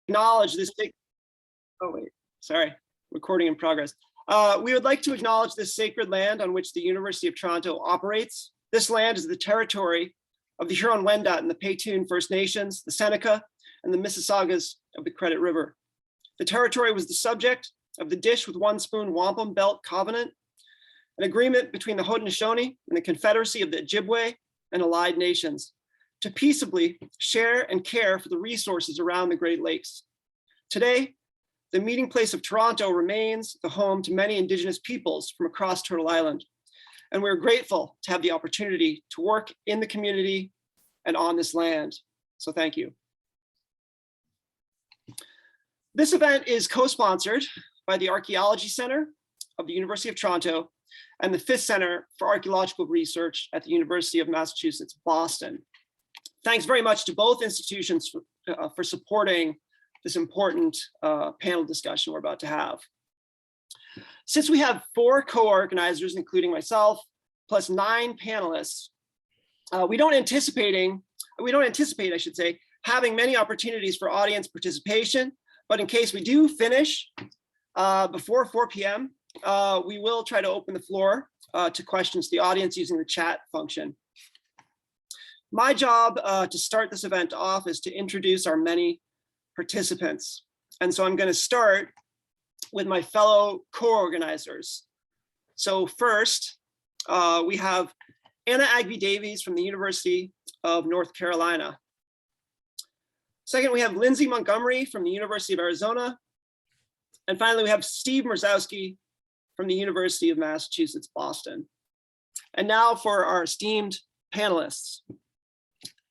acknowledge this big, oh wait, sorry, recording in progress. We would like to acknowledge this sacred land on which the University of Toronto operates. This land is the territory of the Huron-Wendat and the Paytun First Nations, the Seneca, and the Mississaugas of the Credit River. The territory was the subject of the Dish with One Spoon Wampum Belt Covenant, an agreement between the Haudenosaunee and the Confederacy of the Ojibwe and allied nations to peaceably share and care for the resources around the Great Lakes. Today, the meeting place of Toronto remains the home to many Indigenous peoples from across Turtle Island. And we're grateful to have the opportunity to work in the community and on this land. So thank you. This event is co-sponsored by the Archaeology Center of the University of Toronto and the Fifth Center for Archaeological Research at the University of Massachusetts, Boston. Thanks very much to both institutions for supporting this important panel discussion we're about to have. Since we have 4 co-organizers, including myself, plus 9 panelists, we don't anticipate, I should say, having many opportunities for audience participation, but in case we do finish before 4 p.m., we will try to open the floor to questions to the audience using the chat function. My job to start this event off is to introduce our many participants. And so I'm going to start with my fellow co-organizers. So first, we have Anna Agby Davies from the University of North Carolina. Second, we have Lindsay Montgomery from the University of Arizona. And finally, we have Steve Mrzowski from the University of Massachusetts, Boston. And now for our esteemed panelists.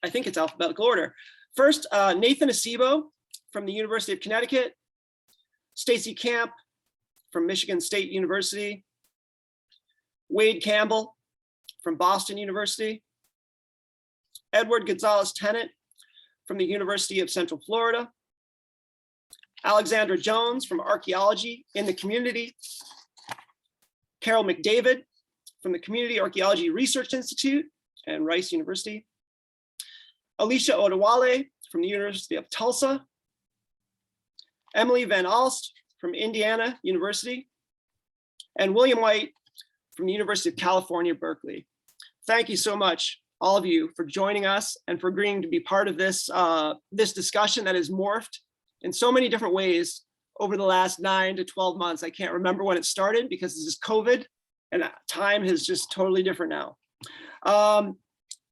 I think it's alphabetical order. First, Nathan Acebo from the University of Connecticut, Stacy Camp from Michigan State University, Wade Campbell from Boston University, Edward Gonzalez-Tennant from the University of Central Florida, Alexandra Jones from Archaeology in the Community, Carol McDavid from the Community Archaeology Research Institute and Rice University, Alicia Odewale from the University of Tulsa, Emily Van Alst from Indiana University, and William White from the University of California, Berkeley. Thank you so much, all of you, for joining us and for agreeing to be part of this, this discussion that has morphed in so many different ways over the last 9 to 12 months. I can't remember when it started because this is COVID and time is just totally different now.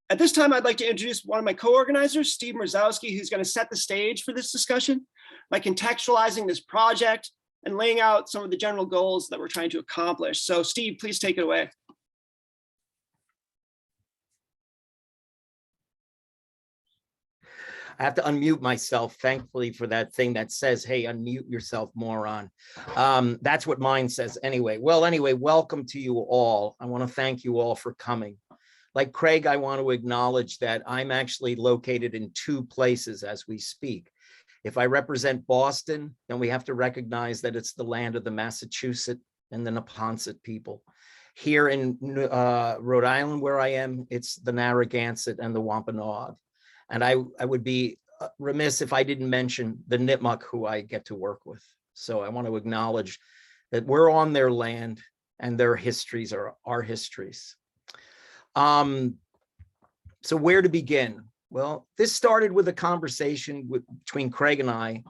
At this time, I'd like to introduce one of my co-organizers, Steve Mrzowski, who's going to set the stage for this discussion by contextualizing this project and laying out some of the general goals that we're trying to accomplish. So Steve, please take it away. I have to unmute myself, thankfully, for that thing that says, hey, unmute yourself, moron. That's what mine says anyway. Well, anyway, welcome to you all. I want to thank you all for coming. Like Craig, I want to acknowledge that I'm actually located in 2 places as we speak. If I represent Boston, then we have to recognize that it's the land of the Massachusetts and the Neponset people. Here in Rhode Island, where I am, it's the Narragansett and the Wampanoag. And I would be remiss if I didn't mention the Nipmuc, who I get to work with. So I want to acknowledge that we're on their land and their histories are our histories. So where to begin? Well, this started with a conversation between Craig and I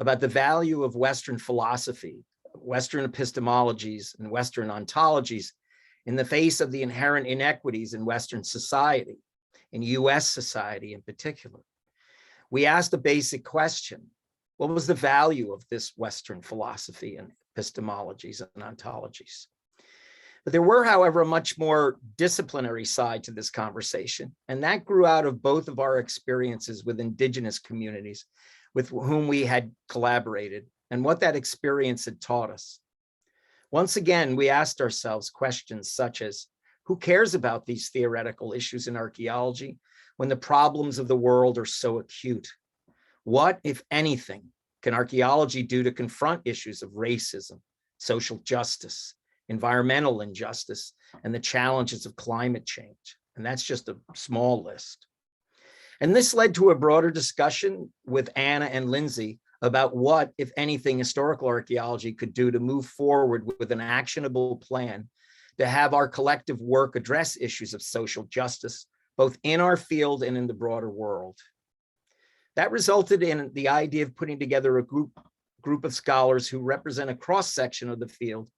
about the value of Western philosophy, Western epistemologies, and Western ontologies in the face of the inherent inequities in Western society, in US society in particular. We asked a basic question: what was the value of this Western philosophy and epistemologies and ontologies? But there were, however, a much more disciplinary side to this conversation, and that grew out of both of our experiences with Indigenous communities with whom we had collaborated and what that experience had taught us. Once again, we asked ourselves questions such as, who cares about these theoretical issues in archaeology when the problems of the world are so acute? What, if anything, can archaeology do to confront issues of racism, social justice, environmental injustice, and the challenges of climate change? And that's just a small list. And this led to a broader discussion with Anna and Lindsay about what, if anything, historical archaeology could do to move forward with an actionable plan to have our collective work address issues of social justice, both in our field and in the broader world. That resulted in the idea of putting together a group of scholars who represent a cross-section of the field,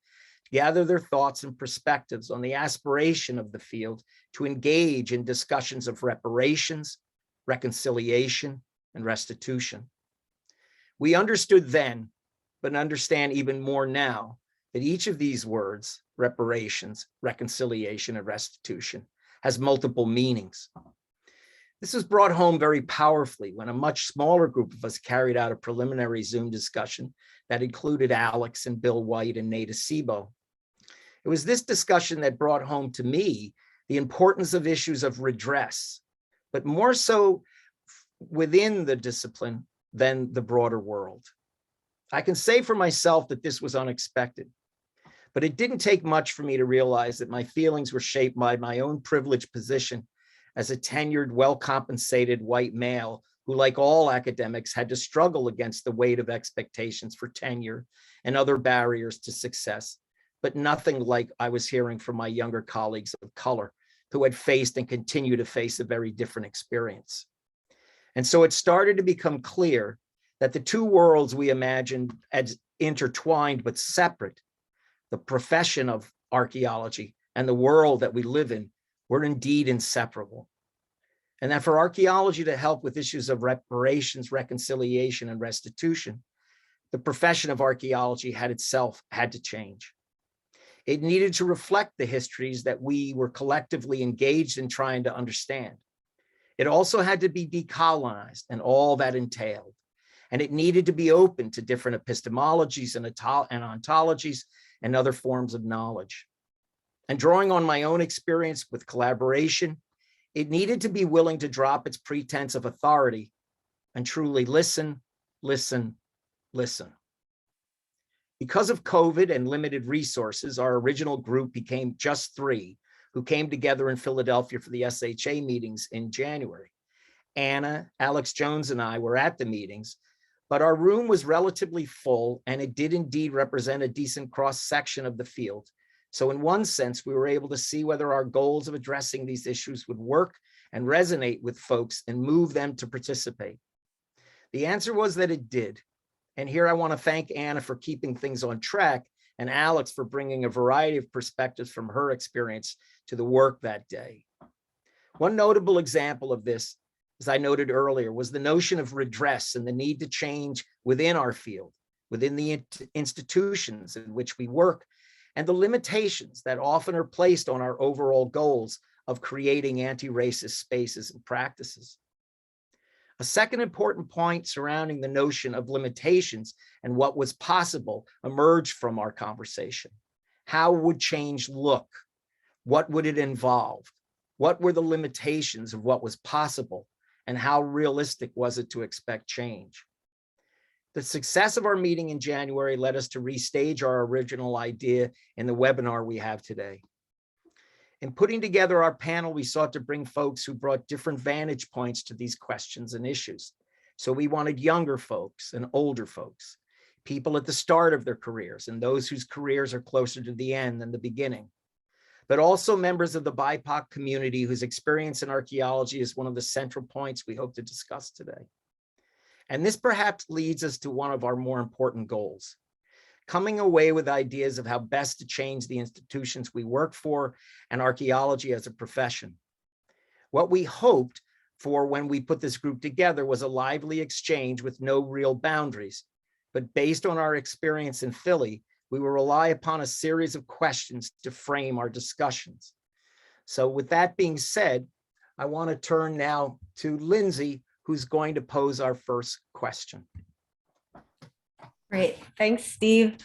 to gather their thoughts and perspectives on the aspiration of the field to engage in discussions of reparations, reconciliation, and restitution. We understood then, but understand even more now, that each of these words, reparations, reconciliation, and restitution, has multiple meanings. This was brought home very powerfully when a much smaller group of us carried out a preliminary Zoom discussion that included Alex and Bill White and Nate Acebo. It was this discussion that brought home to me the importance of issues of redress, but more so within the discipline than the broader world. I can say for myself that this was unexpected, but it didn't take much for me to realize that my feelings were shaped by my own privileged position as a tenured, well-compensated white male who, like all academics, had to struggle against the weight of expectations for tenure and other barriers to success, but nothing like I was hearing from my younger colleagues of color who had faced and continue to face a very different experience. And so it started to become clear that the two worlds we imagined as intertwined but separate, the profession of archaeology and the world that we live in, were indeed inseparable. And that for archaeology to help with issues of reparations, reconciliation, and restitution, the profession of archaeology had to change. It needed to reflect the histories that we were collectively engaged in trying to understand. It also had to be decolonized and all that entailed. And it needed to be open to different epistemologies and ontologies and other forms of knowledge. And drawing on my own experience with collaboration, it needed to be willing to drop its pretense of authority and truly listen, listen, listen. Because of COVID and limited resources, our original group became just 3 who came together in Philadelphia for the SHA meetings in January. Anna, Alex Jones, and I were at the meetings, but our room was relatively full and it did indeed represent a decent cross-section of the field. So in one sense, we were able to see whether our goals of addressing these issues would work and resonate with folks and move them to participate. The answer was that it did. And here I want to thank Anna for keeping things on track and Alex for bringing a variety of perspectives from her experience to the work that day. One notable example of this, as I noted earlier, was the notion of redress and the need to change within our field, within the institutions in which we work, and the limitations that often are placed on our overall goals of creating anti-racist spaces and practices. A second important point surrounding the notion of limitations and what was possible emerged from our conversation. How would change look? What would it involve? What were the limitations of what was possible? And how realistic was it to expect change? The success of our meeting in January led us to restage our original idea in the webinar we have today. In putting together our panel, we sought to bring folks who brought different vantage points to these questions and issues. So we wanted younger folks and older folks, people at the start of their careers and those whose careers are closer to the end than the beginning, but also members of the BIPOC community whose experience in archaeology is one of the central points we hope to discuss today. And this perhaps leads us to one of our more important goals, coming away with ideas of how best to change the institutions we work for and archaeology as a profession. What we hoped for when we put this group together was a lively exchange with no real boundaries, but based on our experience in Philly, we will rely upon a series of questions to frame our discussions. So with that being said, I want to turn now to Lindsay, who's going to pose our first question. Great, thanks, Steve.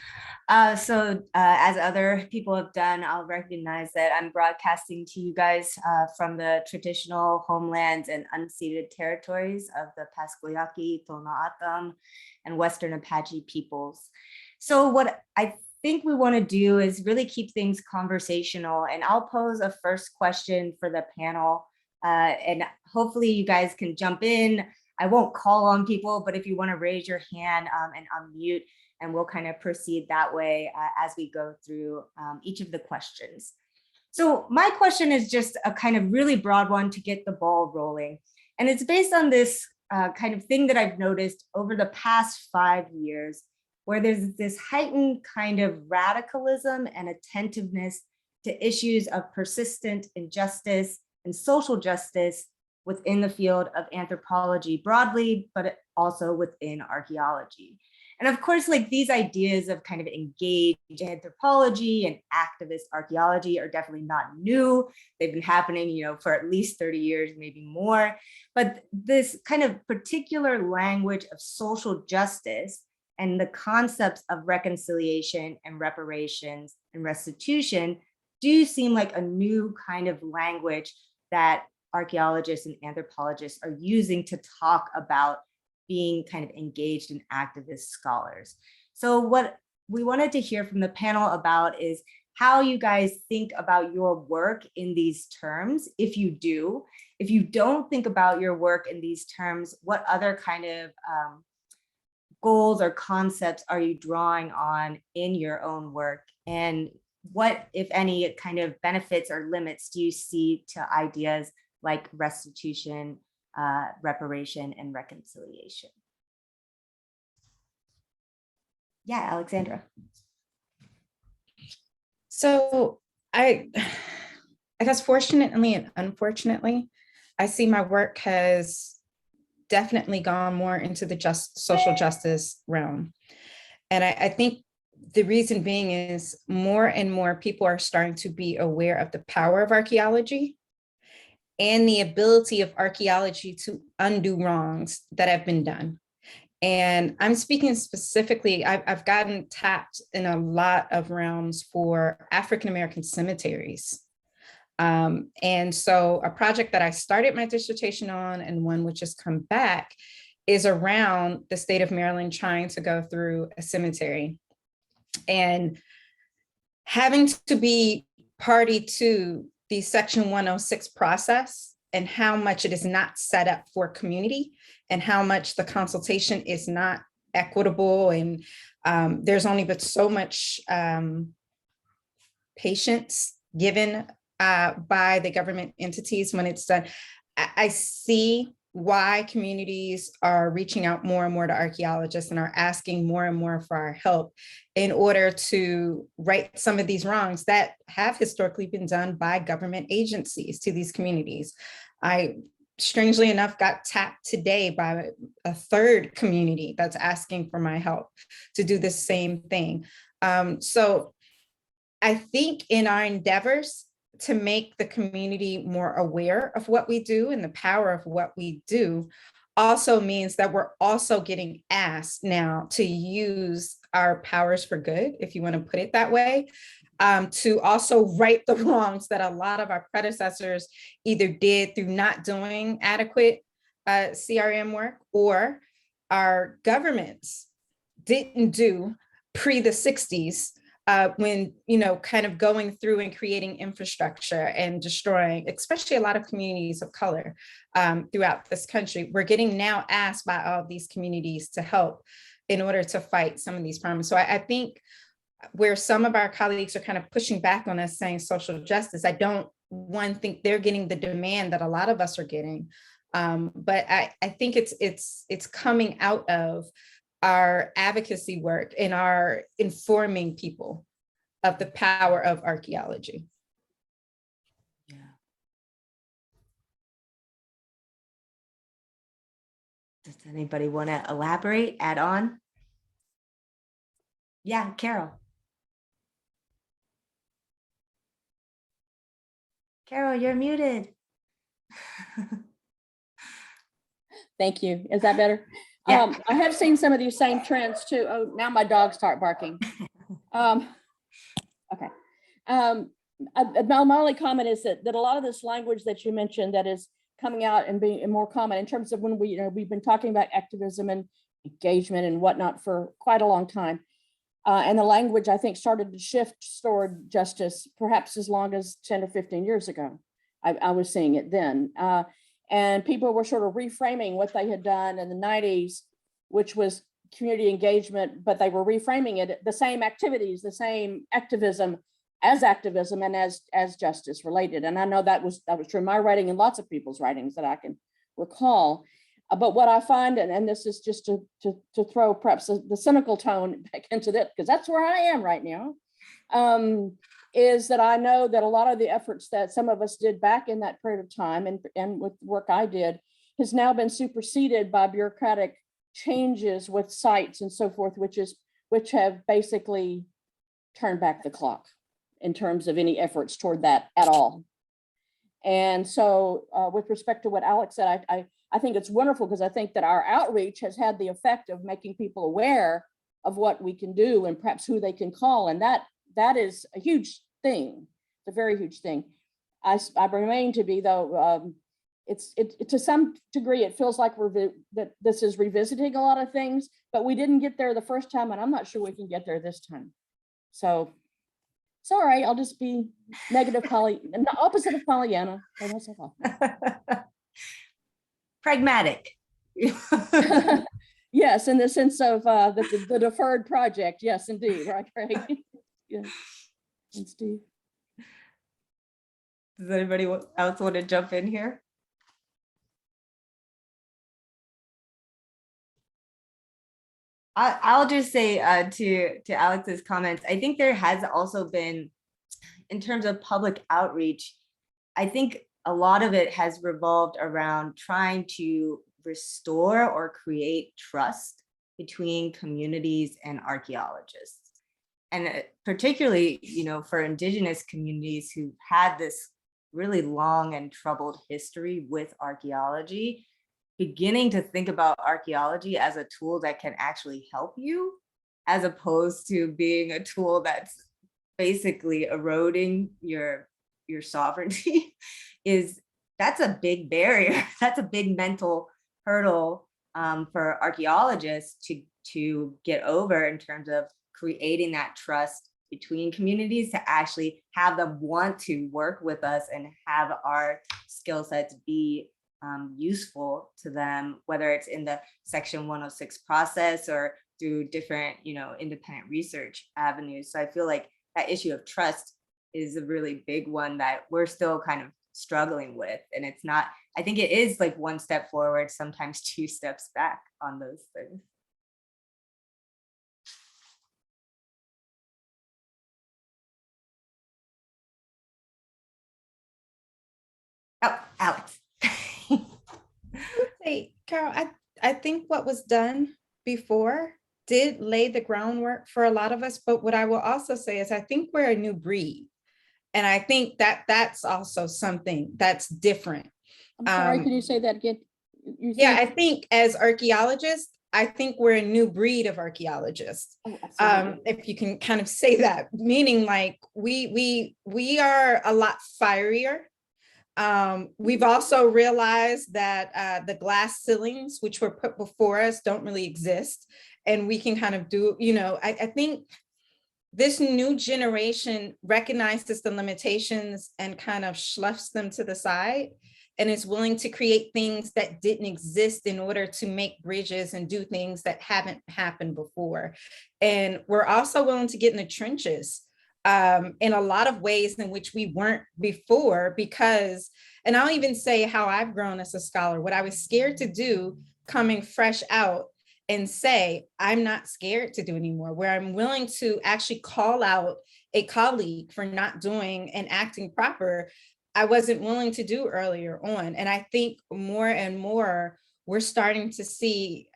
As other people have done, I'll recognize that I'm broadcasting to you guys from the traditional homelands and unceded territories of the Pasquayaki, Tohono and Western Apache peoples. So what I think we want to do is really keep things conversational, and I'll pose a first question for the panel, and hopefully you guys can jump in I won't call on people, but if you want to raise your hand and unmute, and we'll kind of proceed that way as we go through each of the questions. So my question is just a kind of really broad one to get the ball rolling. And it's based on this kind of thing that I've noticed over the past 5 years, where there's this heightened kind of radicalism and attentiveness to issues of persistent injustice and social justice within the field of anthropology broadly, but also within archaeology. And of course, like these ideas of kind of engaged anthropology and activist archaeology are definitely not new. They've been happening, for at least 30 years, maybe more. But this kind of particular language of social justice and the concepts of reconciliation and reparations and restitution do seem like a new kind of language that archaeologists and anthropologists are using to talk about being kind of engaged in activist scholars. So what we wanted to hear from the panel about is how you guys think about your work in these terms, if you do. If you don't think about your work in these terms, what other kind of goals or concepts are you drawing on in your own work? And what, if any, kind of benefits or limits do you see to ideas like restitution, reparation, and reconciliation? Yeah, Alexandra. So I guess fortunately and unfortunately, I see my work has definitely gone more into the social justice realm. And I think the reason being is more and more people are starting to be aware of the power of archaeology and the ability of archaeology to undo wrongs that have been done. And I'm speaking specifically, I've gotten tapped in a lot of realms for African-American cemeteries. And so a project that I started my dissertation on, and one which has come back, is around the state of Maryland trying to go through a cemetery and having to be party to the Section 106 process and how much it is not set up for community and how much the consultation is not equitable. And there's only but so much patience given by the government entities when it's done. I see why communities are reaching out more and more to archaeologists and are asking more and more for our help in order to right some of these wrongs that have historically been done by government agencies to these communities. I, strangely enough, got tapped today by a third community that's asking for my help to do the same thing. So I think in our endeavors to make the community more aware of what we do and the power of what we do also means that we're also getting asked now to use our powers for good, if you want to put it that way, to also right the wrongs that a lot of our predecessors either did through not doing adequate CRM work, or our governments didn't do pre the 60s. When, kind of going through and creating infrastructure and destroying, especially a lot of communities of color throughout this country. We're getting now asked by all of these communities to help in order to fight some of these problems. So I think where some of our colleagues are kind of pushing back on us saying social justice, I don't, think they're getting the demand that a lot of us are getting. But I think it's coming out of our advocacy work and our informing people of the power of archaeology. Yeah. Does anybody want to elaborate, add on? Yeah, Carol. Carol, you're muted. Thank you. Is that better? Yeah. I have seen some of these same trends too. Oh, now my dogs start barking. Okay. My only comment is that a lot of this language that you mentioned that is coming out and being more common in terms of when we've been talking about activism and engagement and whatnot for quite a long time. And the language, I think, started to shift toward justice perhaps as long as 10 or 15 years ago. I was seeing it then. And people were sort of reframing what they had done in the 90s, which was community engagement, but they were reframing it, the same activities, the same activism as activism and as justice related. And I know that was true in my writing and lots of people's writings that I can recall. But what I find, and this is just to throw perhaps the cynical tone back into that, because that's where I am right now, is that I know that a lot of the efforts that some of us did back in that period of time and with work I did has now been superseded by bureaucratic changes with sites and so forth, which have basically turned back the clock in terms of any efforts toward that at all. And so with respect to what Alex said, I think it's wonderful because I think that our outreach has had the effect of making people aware of what we can do and perhaps who they can call. And that is a huge thing. It's a very huge thing. I remain to be, though, it to some degree, it feels like that this is revisiting a lot of things, but we didn't get there the first time, and I'm not sure we can get there this time. So it's all right. I'll just be negative the opposite of Pollyanna. Pragmatic. Yes, in the sense of the deferred project. Yes, indeed. Right, Craig. Yeah. And Steve. Does anybody else want to jump in here? I'll just say to Alex's comments, I think there has also been, in terms of public outreach, I think a lot of it has revolved around trying to restore or create trust between communities and archaeologists. And particularly, for Indigenous communities who had this really long and troubled history with archaeology, beginning to think about archaeology as a tool that can actually help you, as opposed to being a tool that's basically eroding your sovereignty, that's a big barrier. That's a big mental hurdle for archaeologists to get over in terms of creating that trust between communities, to actually have them want to work with us and have our skill sets be useful to them, whether it's in the Section 106 process or through different, independent research avenues. So I feel like that issue of trust is a really big one that we're still kind of struggling with. And it's not, I think it is like one step forward, sometimes two steps back on those things. Oh, Alex. Hey, Carol, I think what was done before did lay the groundwork for a lot of us, but what I will also say is I think we're a new breed. And I think that's also something that's different. I'm sorry, can you say that again? Yeah, I think as archaeologists, I think we're a new breed of archaeologists. Oh, if you can kind of say that, meaning like we are a lot firier. We've also realized that the glass ceilings, which were put before us, don't really exist. And we can kind of do, I think this new generation recognizes the limitations and kind of sloughs them to the side and is willing to create things that didn't exist in order to make bridges and do things that haven't happened before. And we're also willing to get in the trenches in a lot of ways in which we weren't before, because, and I'll even say how I've grown as a scholar, what I was scared to do coming fresh out and say, I'm not scared to do anymore, where I'm willing to actually call out a colleague for not doing and acting proper, I wasn't willing to do earlier on. And I think more and more, we're starting to see,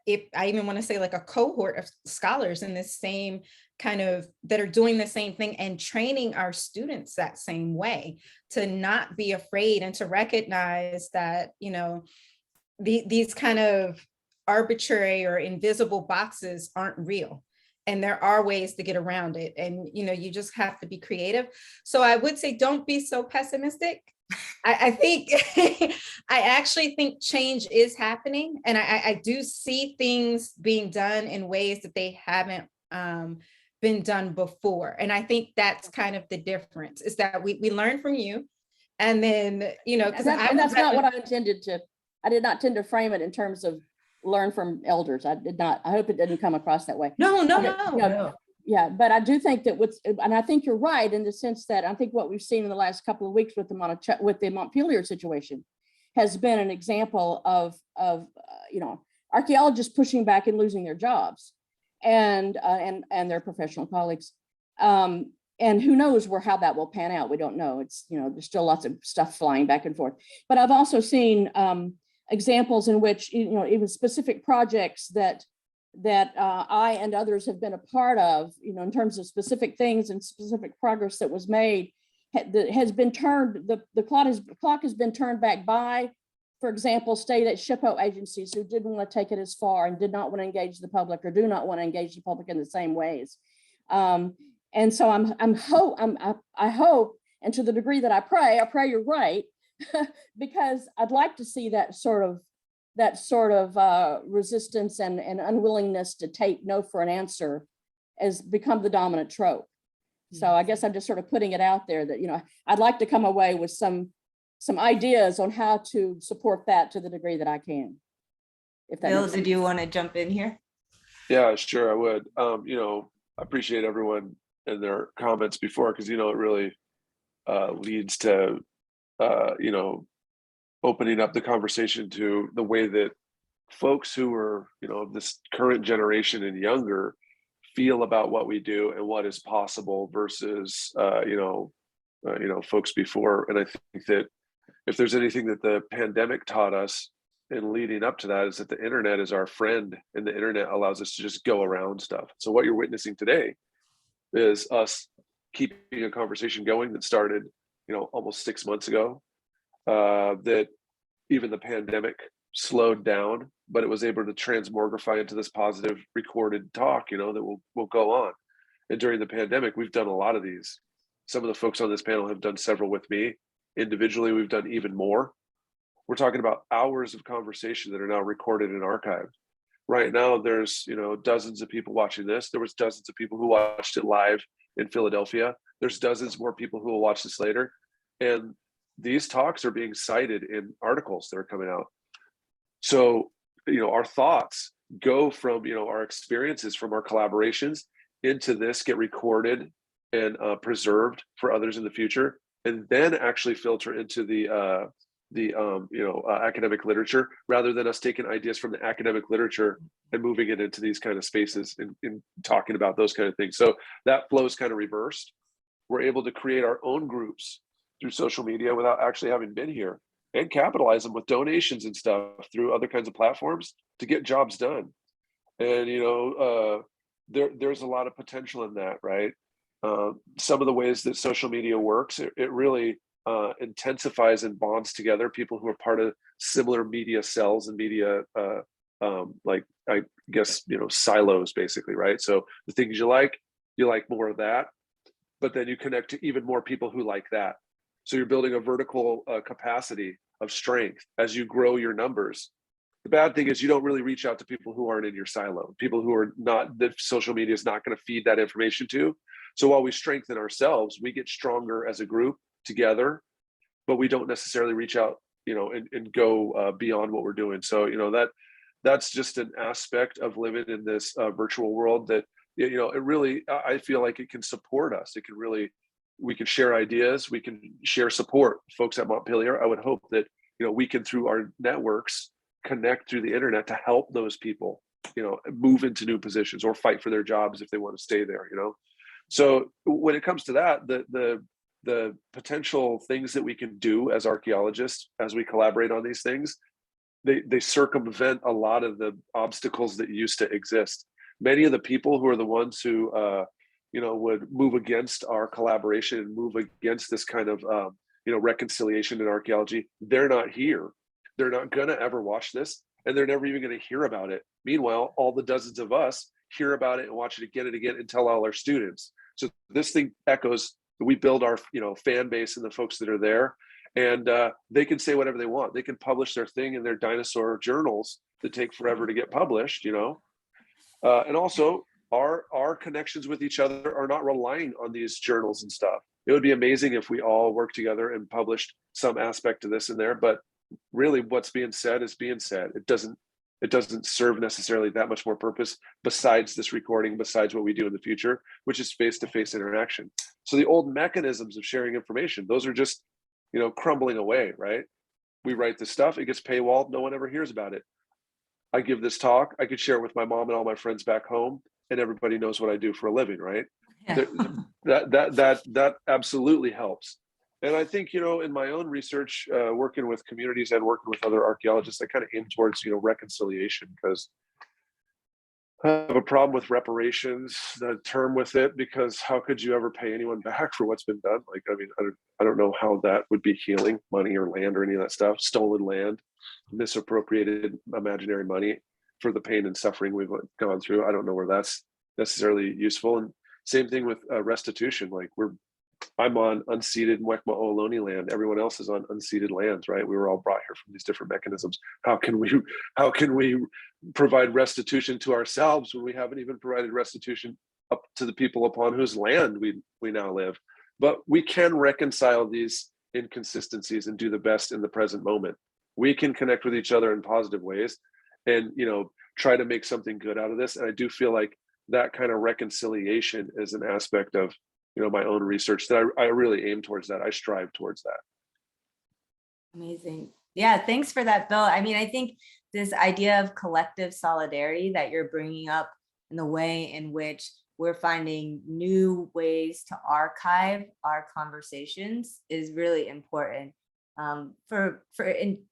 if I even want to say like a cohort of scholars in this same kind of, that are doing the same thing and training our students that same way, to not be afraid and to recognize that, these kind of arbitrary or invisible boxes aren't real. And there are ways to get around it. And, you just have to be creative. So I would say, don't be so pessimistic. I think, I actually think change is happening. And I do see things being done in ways that they haven't been done before. And I think that's kind of the difference, is that we learn from you. And then, you know, because And that's not what I intended to, I did not tend to frame it in terms of learn from elders. I did not, I hope it didn't come across that way. No, You know, yeah, but I do think that and I think you're right in the sense that I think what we've seen in the last couple of weeks with the Montpelier situation has been an example of you know, archaeologists pushing back and losing their jobs and their professional colleagues. And who knows how that will pan out? We don't know. It's, you know, there's still lots of stuff flying back and forth. But I've also seen examples in which, you know, even specific projects that I and others have been a part of, you know, in terms of specific things and specific progress that was made, has been turned, the clock has been turned back by, for example, state SHPO agencies who didn't want to take it as far and did not want to engage the public or do not want to engage the public in the same ways. And so I hope, and to the degree that I pray you're right, because I'd like to see that sort of resistance and unwillingness to take no for an answer as become the dominant trope. So I guess I'm just sort of putting it out there that, you know, I'd like to come away with some ideas on how to support that to the degree that I can. If that Bill, did you want to jump in here? Yeah, sure, I would. You know, I appreciate everyone and their comments before, because, you know, it really leads to, you know, opening up the conversation to the way that folks who are, you know, this current generation and younger feel about what we do and what is possible versus, you know, folks before. And I think that if there's anything that the pandemic taught us in leading up to that, is that the internet is our friend, and the internet allows us to just go around stuff. So what you're witnessing today is us keeping a conversation going that started, you know, almost 6 months ago, that even the pandemic slowed down, but it was able to transmogrify into this positive recorded talk, you know, that will go on. And during the pandemic, we've done a lot of these. Some of the folks on this panel have done several with me. Individually, we've done even more. We're talking about hours of conversation that are now recorded and archived. Right now, there's, you know, dozens of people watching this. There was dozens of people who watched it live in Philadelphia. There's dozens more people who will watch this later. And these talks are being cited in articles that are coming out. So, you know, our thoughts go from, you know, our experiences from our collaborations into this, get recorded and preserved for others in the future, and then actually filter into the academic literature, rather than us taking ideas from the academic literature and moving it into these kind of spaces and talking about those kind of things. So that flow is kind of reversed. We're able to create our own groups through social media without actually having been here, and capitalize them with donations and stuff through other kinds of platforms to get jobs done. And, you know, there's a lot of potential in that, right? Some of the ways that social media works, it really intensifies and bonds together people who are part of similar media cells and media, like, I guess, you know, silos, basically, right? So the things you like more of that, but then you connect to even more people who like that. So you're building a vertical capacity of strength as you grow your numbers. The bad thing is you don't really reach out to people who aren't in your silo, people who are not, that social media is not going to feed that information to. So while we strengthen ourselves, we get stronger as a group together, but we don't necessarily reach out, you know, and go beyond what we're doing. So, you know, that's just an aspect of living in this virtual world that, you know, it really, I feel like it can support us. It can really, we can share ideas, we can share support. Folks at Montpelier, I would hope that, you know, we can, through our networks, connect through the internet to help those people, you know, move into new positions or fight for their jobs if they want to stay there, you know. So when it comes to that, the potential things that we can do as archaeologists, as we collaborate on these things, they circumvent a lot of the obstacles that used to exist. Many of the people who are the ones who, you know, would move against our collaboration and move against this kind of, you know, reconciliation in archaeology, they're not here. They're not going to ever watch this, and they're never even going to hear about it. Meanwhile, all the dozens of us hear about it and watch it again and again and tell all our students. So this thing echoes. We build our, you know, fan base and the folks that are there, and they can say whatever they want. They can publish their thing in their dinosaur journals that take forever to get published, you know. And also our our connections with each other are not relying on these journals and stuff. It would be amazing if we all worked together and published some aspect of this in there, but really what's being said is being said. It doesn't serve necessarily that much more purpose besides this recording, besides what we do in the future, which is face-to-face interaction. So the old mechanisms of sharing information, those are just, crumbling away, right? We write this stuff, it gets paywalled, no one ever hears about it. I give this talk, I could share it with my mom and all my friends back home, and everybody knows what I do for a living, right? Yeah. That absolutely helps. And I think, in my own research, working with communities and working with other archaeologists, I kind of aim towards, reconciliation, because I have a problem with reparations, the term with it, because how could you ever pay anyone back for what's been done? Like, I mean, I don't know how that would be healing, money or land or any of that stuff, stolen land, misappropriated imaginary money for the pain and suffering we've gone through. I don't know where that's necessarily useful. And same thing with restitution. Like, I'm on unceded Mwekma Ohlone land. Everyone else is on unceded lands, right? We were all brought here from these different mechanisms. How can we provide restitution to ourselves when we haven't even provided restitution up to the people upon whose land we now live? But we can reconcile these inconsistencies and do the best in the present moment. We can connect with each other in positive ways and, try to make something good out of this. And I do feel like that kind of reconciliation is an aspect of, my own research that I really aim towards that. I strive towards that. Amazing. Yeah, thanks for that, Bill. I mean, I think this idea of collective solidarity that you're bringing up and the way in which we're finding new ways to archive our conversations is really important for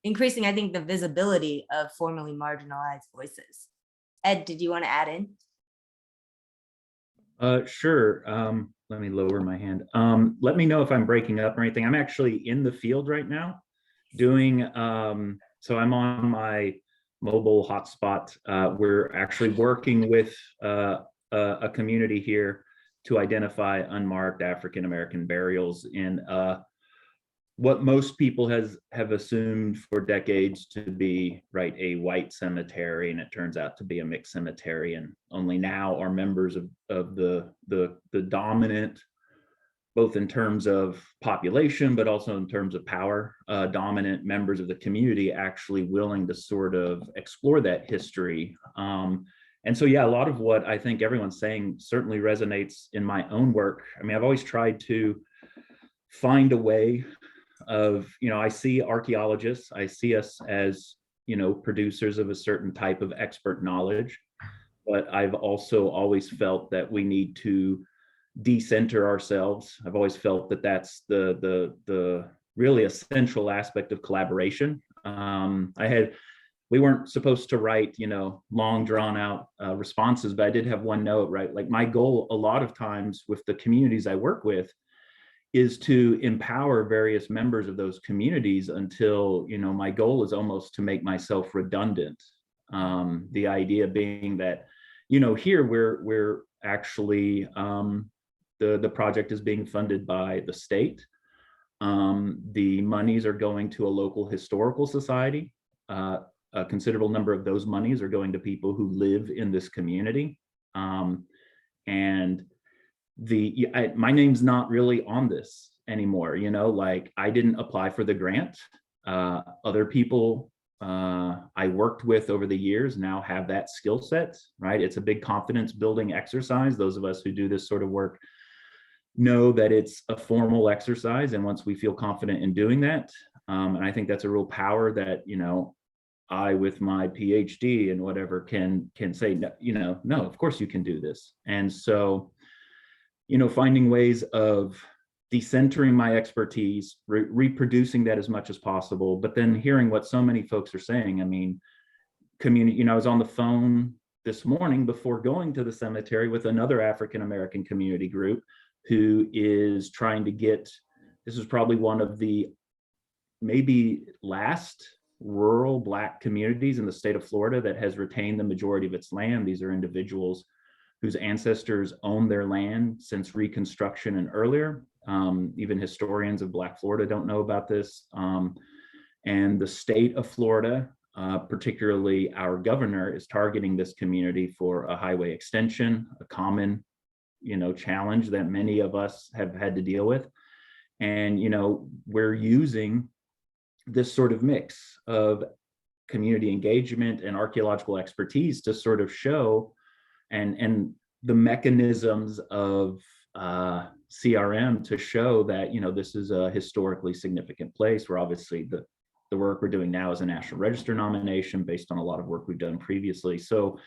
increasing, I think, the visibility of formerly marginalized voices. Ed, did you want to add in? Sure. Let me lower my hand. Let me know if I'm breaking up or anything. I'm actually in the field right now doing, so I'm on my mobile hotspot. We're actually working with a community here to identify unmarked African-American burials in what most people have assumed for decades to be, right, a white cemetery, and it turns out to be a mixed cemetery. And only now are members of the dominant, both in terms of population, but also in terms of power, dominant members of the community actually willing to sort of explore that history. And so, yeah, a lot of what I think everyone's saying certainly resonates in my own work. I mean, I've always tried to find a way of, I see archaeologists, I see us as, producers of a certain type of expert knowledge, but I've also always felt that we need to decenter ourselves. I've always felt that that's the really essential aspect of collaboration. We weren't supposed to write, long drawn out responses, but I did have one note, right? Like, my goal a lot of times with the communities I work with is to empower various members of those communities until, my goal is almost to make myself redundant. The idea being that, here we're actually, the project is being funded by the state. The monies are going to a local historical society. A considerable number of those monies are going to people who live in this community. And my name's not really on this anymore, like, I didn't apply for the grant. Other people I worked with over the years now have that skill set, right? It's a big confidence building exercise. Those of us who do this sort of work know that it's a formal exercise, and once we feel confident in doing that, and I think that's a real power that, I, with my PhD and whatever, can say, no, of course you can do this. And so, finding ways of decentering my expertise, reproducing that as much as possible, but then hearing what so many folks are saying. I mean, community, I was on the phone this morning before going to the cemetery with another African-American community group who is trying to get, this is probably one of the maybe last rural Black communities in the state of Florida that has retained the majority of its land. These are individuals whose ancestors own their land since Reconstruction and earlier. Even historians of Black Florida don't know about this. And the state of Florida particularly our governor, is targeting this community for a highway extension, a common, challenge that many of us have had to deal with. And, we're using this sort of mix of community engagement and archaeological expertise to sort of show and the mechanisms of CRM to show that, this is a historically significant place where obviously the work we're doing now is a National Register nomination based on a lot of work we've done previously. So,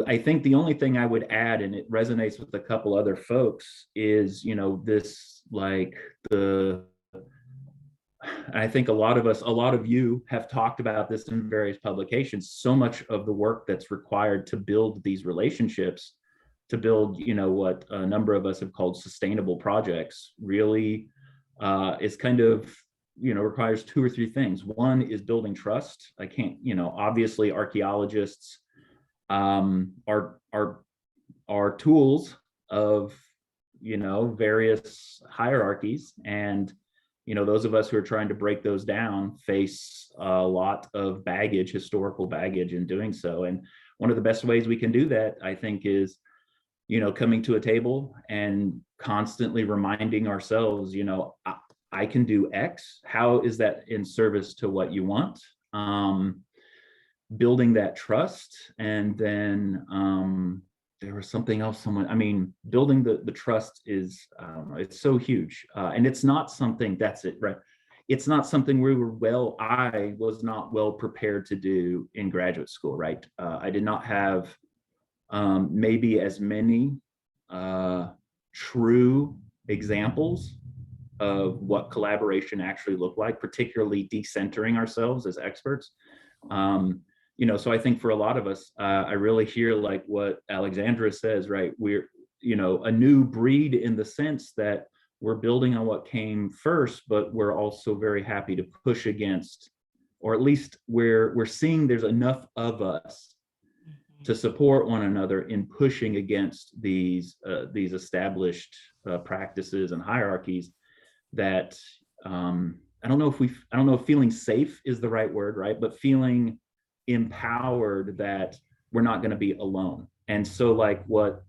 I think the only thing I would add, and it resonates with a couple other folks, is, this like I think a lot of you have talked about this in various publications. So much of the work that's required to build these relationships, to build, what a number of us have called sustainable projects, really is kind of, requires two or three things. One is building trust. I can't, obviously archaeologists are tools of, various hierarchies, and those of us who are trying to break those down face a lot of baggage, historical baggage in doing so. And one of the best ways we can do that, I think, is, coming to a table and constantly reminding ourselves, I can do X. How is that in service to what you want? Building that trust. And then there was something else building the trust is, it's so huge. And it's not something, that's it, right? It's not something I was not well prepared to do in graduate school, right? I did not have maybe as many true examples of what collaboration actually looked like, particularly decentering ourselves as experts. So I think for a lot of us, I really hear like what Alexandra says, right? We're, a new breed in the sense that we're building on what came first, but we're also very happy to push against, or at least we're seeing there's enough of us to support one another in pushing against these established practices and hierarchies that I don't know if feeling safe is the right word, right? But feeling empowered that we're not going to be alone. And so like what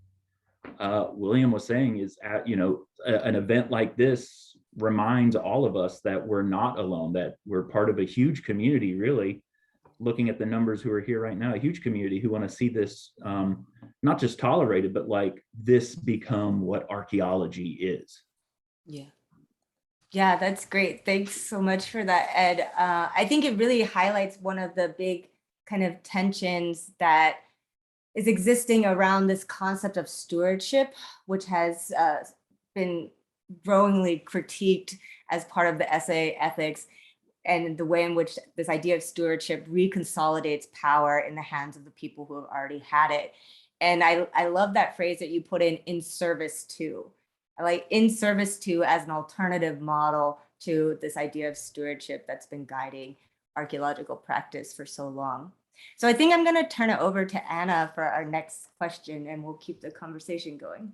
William was saying is, an event like this reminds all of us that we're not alone, that we're part of a huge community, really, looking at the numbers who are here right now, a huge community who want to see this not just tolerated, but like this become what archaeology is. Yeah. Yeah, that's great. Thanks so much for that, Ed. I think it really highlights one of the big kind of tensions that is existing around this concept of stewardship, which has been growingly critiqued as part of the essay ethics, and the way in which this idea of stewardship reconsolidates power in the hands of the people who have already had it. And I love that phrase that you put in service to. I like in service to as an alternative model to this idea of stewardship that's been guiding archaeological practice for so long. So I think I'm going to turn it over to Anna for our next question, and we'll keep the conversation going.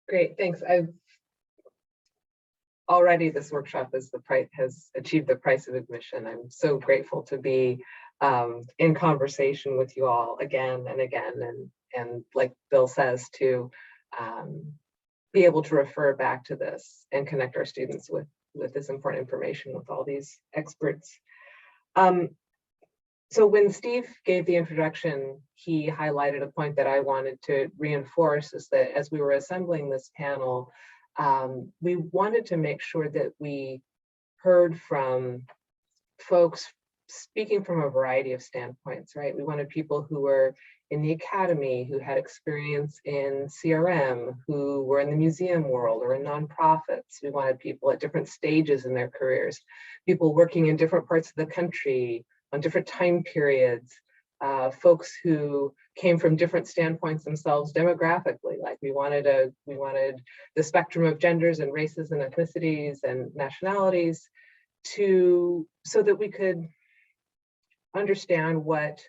Great, thanks. Already this workshop has achieved the price of admission. I'm so grateful to be in conversation with you all again and again, and like Bill says, to be able to refer back to this and connect our students with this important information with all these experts. So when Steve gave the introduction, he highlighted a point that I wanted to reinforce, is that as we were assembling this panel, we wanted to make sure that we heard from folks speaking from a variety of standpoints, right? We wanted people who were in the academy, who had experience in CRM, who were in the museum world or in nonprofits. We wanted people at different stages in their careers, people working in different parts of the country on different time periods, folks who came from different standpoints themselves demographically. Like we wanted the spectrum of genders and races and ethnicities and nationalities so that we could understand what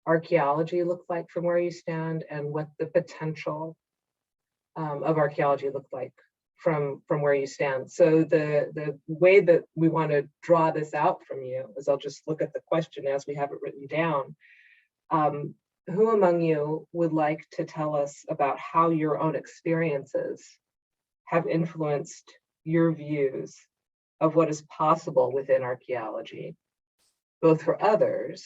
archaeology looks like from where you stand and what the potential of archaeology look like from where you stand. So the way that we want to draw this out from you is, I'll just look at the question as we have it written down. Who among you would like to tell us about how your own experiences have influenced your views of what is possible within archaeology, both for others,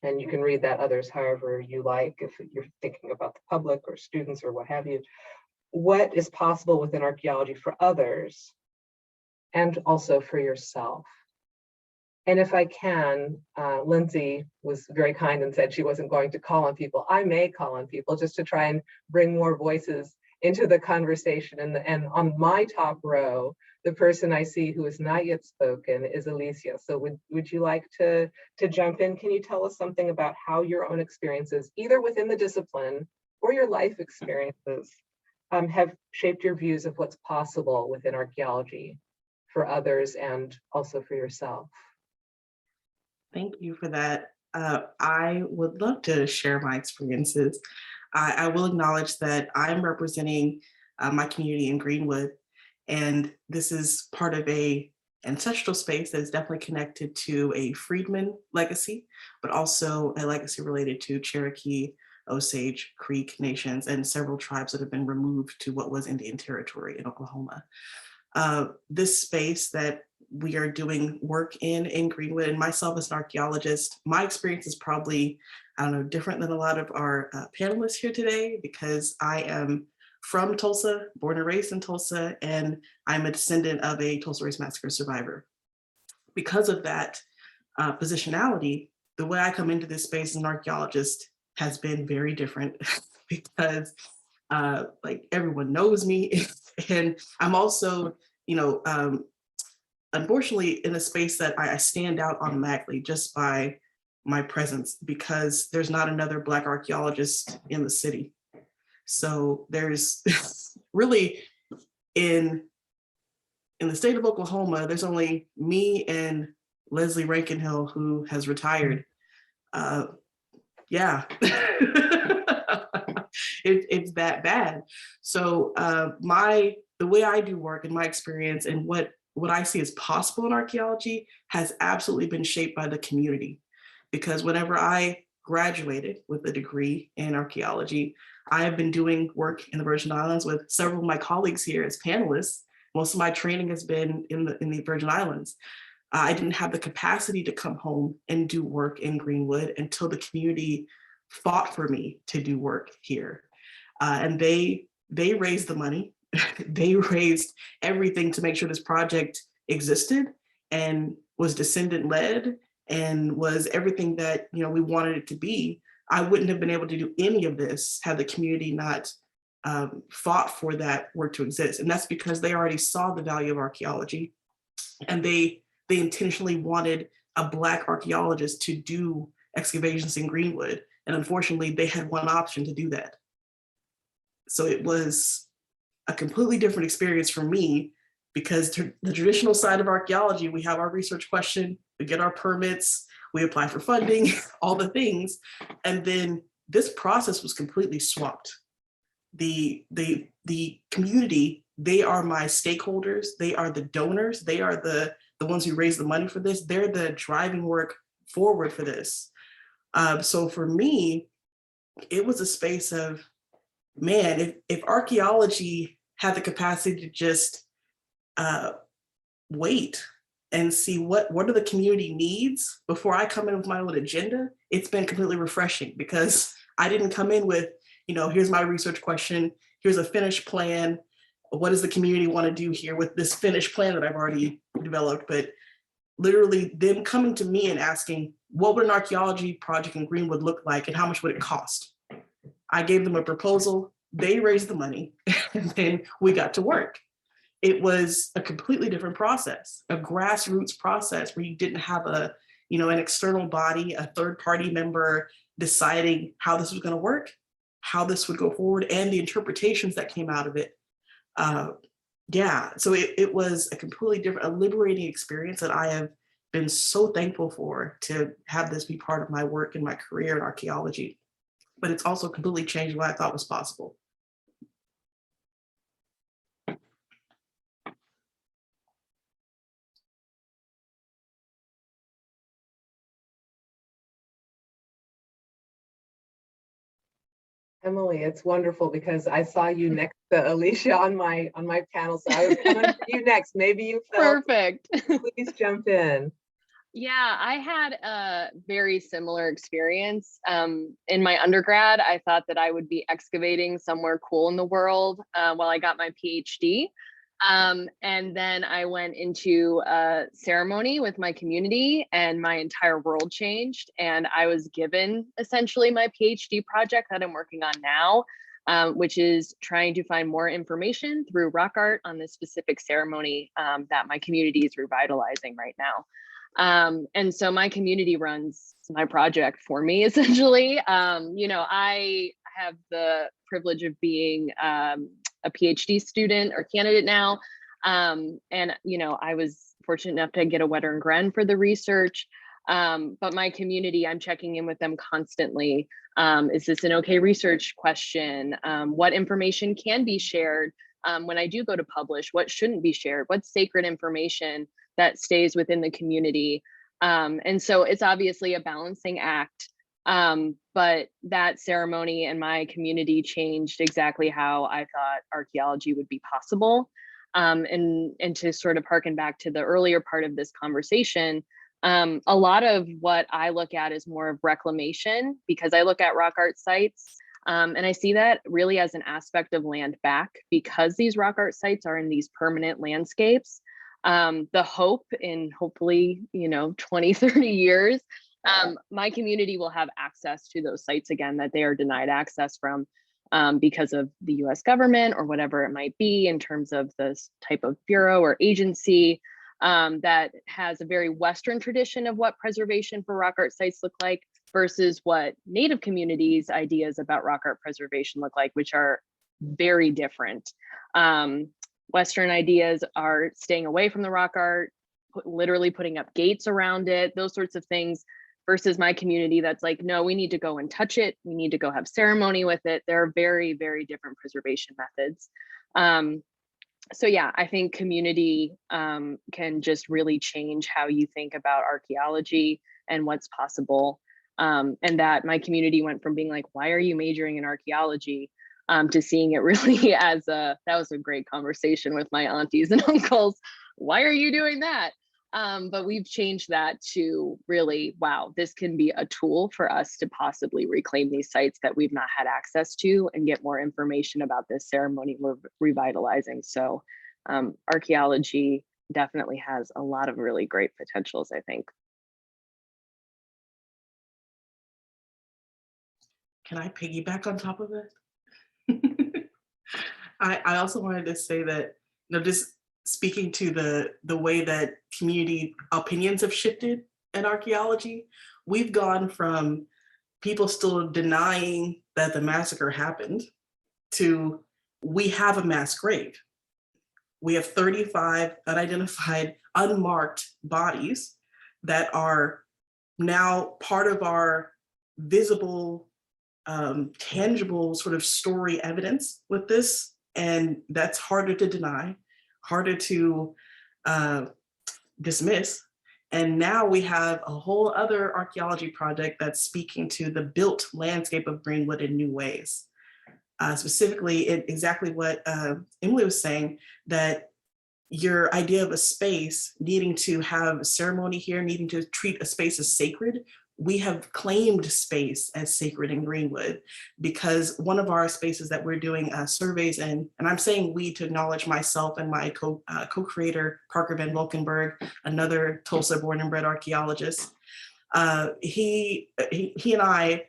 and you can read that others however you like, if you're thinking about the public or students or what have you, what is possible within archaeology for others and also for yourself. And if I can, Lindsay was very kind and said she wasn't going to call on people. I may call on people just to try and bring more voices into the conversation. And on my top row, the person I see who has not yet spoken is Alicia. So would you like to jump in? Can you tell us something about how your own experiences, either within the discipline or your life experiences, have shaped your views of what's possible within archaeology for others and also for yourself? Thank you for that. I would love to share my experiences. I will acknowledge that I'm representing my community in Greenwood, and this is part of a ancestral space that is definitely connected to a freedman legacy, but also a legacy related to Cherokee, Osage, Creek nations, and several tribes that have been removed to what was Indian Territory in Oklahoma. This space that we are doing work in Greenwood, and myself as an archaeologist, my experience is probably, I don't know, different than a lot of our panelists here today, because I am from Tulsa, born and raised in Tulsa, and I'm a descendant of a Tulsa Race Massacre survivor. Because of that positionality, the way I come into this space as an archaeologist has been very different because like everyone knows me, and I'm also, you know, unfortunately in a space that I stand out automatically just by my presence, because there's not another Black archaeologist in the city. So there's really, in the state of Oklahoma, there's only me and Leslie Rankinhill, who has retired. Yeah, it's that bad. So the way I do work and my experience and what I see as possible in archaeology has absolutely been shaped by the community. Because whenever I graduated with a degree in archaeology, I have been doing work in the Virgin Islands with several of my colleagues here as panelists. Most of my training has been in the Virgin Islands. I didn't have the capacity to come home and do work in Greenwood until the community fought for me to do work here. And they raised the money. They raised everything to make sure this project existed and was descendant led and was everything that, you know, we wanted it to be. I wouldn't have been able to do any of this had the community not fought for that work to exist. And that's because they already saw the value of archaeology, and they intentionally wanted a Black archaeologist to do excavations in Greenwood. And unfortunately, they had one option to do that. So it was a completely different experience for me, because the traditional side of archaeology, we have our research question, we get our permits, we apply for funding, all the things. And then this process was completely swapped. The community, they are my stakeholders, they are the donors, they are the ones who raise the money for this, they're the driving work forward for this. So for me, it was a space of, man, if archaeology had the capacity to just wait and see what are the community needs before I come in with my own agenda, it's been completely refreshing, because I didn't come in with, you know, here's my research question, here's a finished plan, what does the community want to do here with this finished plan that I've already developed, but literally them coming to me and asking, what would an archaeology project in Greenwood look like and how much would it cost? I gave them a proposal, they raised the money, and then we got to work. It was a completely different process, a grassroots process where you didn't have an external body, a third party member deciding how this was going to work, how this would go forward, and the interpretations that came out of it. So it was a completely different, a liberating experience that I have been so thankful for, to have this be part of my work and my career in archaeology. But it's also completely changed what I thought was possible. Emily, it's wonderful because I saw you next to Alicia on my panel, so I was coming for you next. Maybe you felt. Perfect. Please jump in. Yeah, I had a very similar experience. In my undergrad, I thought that I would be excavating somewhere cool in the world while I got my PhD. And then I went into a ceremony with my community and my entire world changed. And I was given essentially my PhD project that I'm working on now, which is trying to find more information through rock art on this specific ceremony that my community is revitalizing right now. And so my community runs my project for me, essentially. I have the privilege of being a PhD student or candidate now. And, I was fortunate enough to get a Wetter and Gren for the research. But my community, I'm checking in with them constantly. Is this an okay research question? What information can be shared when I do go to publish? What shouldn't be shared? What's sacred information that stays within the community? And so it's obviously a balancing act. But that ceremony and my community changed exactly how I thought archaeology would be possible. And to sort of harken back to the earlier part of this conversation, a lot of what I look at is more of reclamation, because I look at rock art sites and I see that really as an aspect of land back, because these rock art sites are in these permanent landscapes. The hope in hopefully, 20, 30 years, my community will have access to those sites again that they are denied access from because of the US government or whatever it might be in terms of this type of bureau or agency that has a very Western tradition of what preservation for rock art sites look like versus what Native communities' ideas about rock art preservation look like, which are very different. Western ideas are staying away from the rock art, literally putting up gates around it, those sorts of things, versus my community that's like, no, we need to go and touch it. We need to go have ceremony with it. There are very, very different preservation methods. So yeah, I think community can just really change how you think about archaeology and what's possible. And that my community went from being like, why are you majoring in archaeology? To seeing it really as that was a great conversation with my aunties and uncles. Why are you doing that? But we've changed that to really, wow, this can be a tool for us to possibly reclaim these sites that we've not had access to and get more information about this ceremony we're revitalizing. So archaeology definitely has a lot of really great potentials, I think. Can I piggyback on top of it? I also wanted to say that, just speaking to the way that community opinions have shifted in archaeology, we've gone from people still denying that the massacre happened to we have a mass grave. We have 35 unidentified, unmarked bodies that are now part of our visible, tangible sort of story evidence with this. And that's harder to deny, harder to dismiss. And now we have a whole other archaeology project that's speaking to the built landscape of Greenwood in new ways. Specifically, exactly what Emily was saying, that your idea of a space needing to have a ceremony here, needing to treat a space as sacred, we have claimed space as sacred in Greenwood, because one of our spaces that we're doing surveys in, and I'm saying we to acknowledge myself and my co-creator, Parker Van Valkenburg, another Tulsa born and bred archaeologist. He and I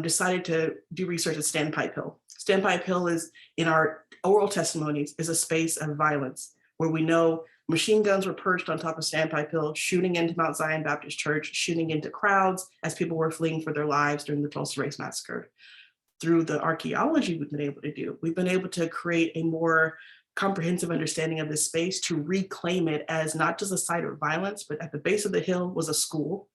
decided to do research at Standpipe Hill. Standpipe Hill is, in our oral testimonies, is a space of violence where we know machine guns were perched on top of Standpipe Hill, shooting into Mount Zion Baptist Church, shooting into crowds as people were fleeing for their lives during the Tulsa Race Massacre. Through the archaeology we've been able to do, we've been able to create a more comprehensive understanding of this space to reclaim it as not just a site of violence, but at the base of the hill was a school.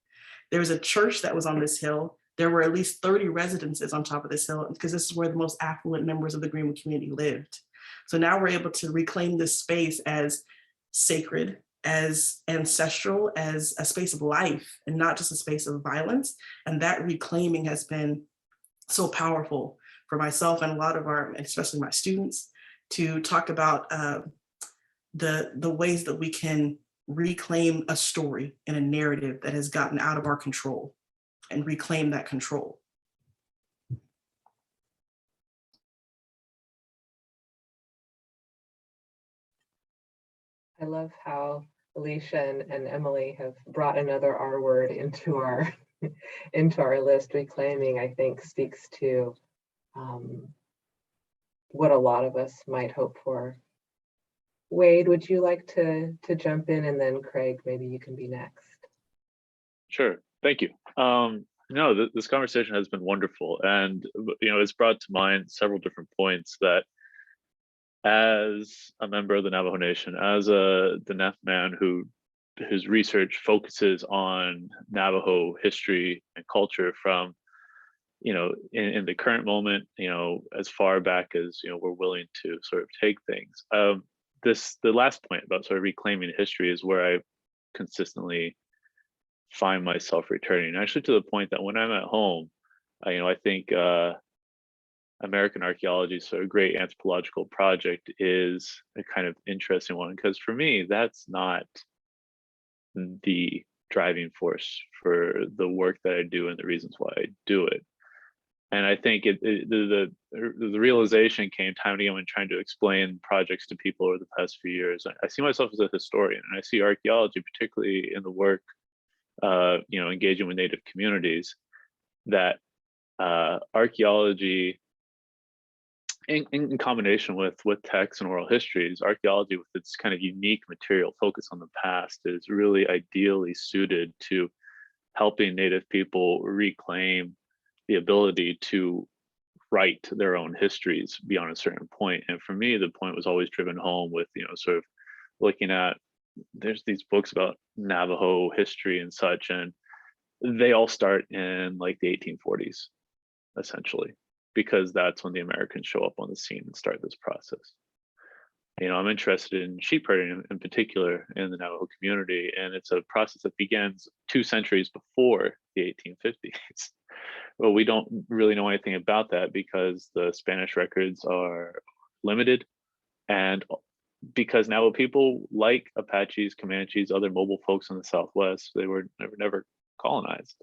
There was a church that was on this hill. There were at least 30 residences on top of this hill, because this is where the most affluent members of the Greenwood community lived. So now we're able to reclaim this space as sacred, as ancestral, as a space of life, and not just a space of violence. And that reclaiming has been so powerful for myself and a lot of our, especially my students, to talk about the ways that we can reclaim a story and a narrative that has gotten out of our control and reclaim that control. I love how Alicia and Emily have brought another R word into our into our list. Reclaiming, I think, speaks to what a lot of us might hope for. Wade, would you like to jump in, and then Craig, maybe you can be next. Sure, thank you. No, this conversation has been wonderful, and it's brought to mind several different points that, as a member of the Navajo Nation, as the Neth man whose research focuses on Navajo history and culture from, in the current moment, as far back as we're willing to sort of take things. The last point about sort of reclaiming history is where I consistently find myself returning, actually, to the point that when I'm at home, I think American archaeology, so a great anthropological project, is a kind of interesting one, because for me, that's not the driving force for the work that I do and the reasons why I do it. And I think the realization came time and again when trying to explain projects to people over the past few years. I see myself as a historian, and I see archaeology, particularly in the work, engaging with Native communities, that archaeology, in combination with texts and oral histories, archaeology with its kind of unique material focus on the past is really ideally suited to helping Native people reclaim the ability to write their own histories beyond a certain point. And for me, the point was always driven home with, sort of looking at, there's these books about Navajo history and such, and they all start in like the 1840s, essentially, because that's when the Americans show up on the scene and start this process. I'm interested in sheep herding in particular in the Navajo community, and it's a process that begins 2 centuries before the 1850s. Well, we don't really know anything about that because the Spanish records are limited, and because Navajo people, like Apaches, Comanches, other mobile folks in the Southwest, they were never colonized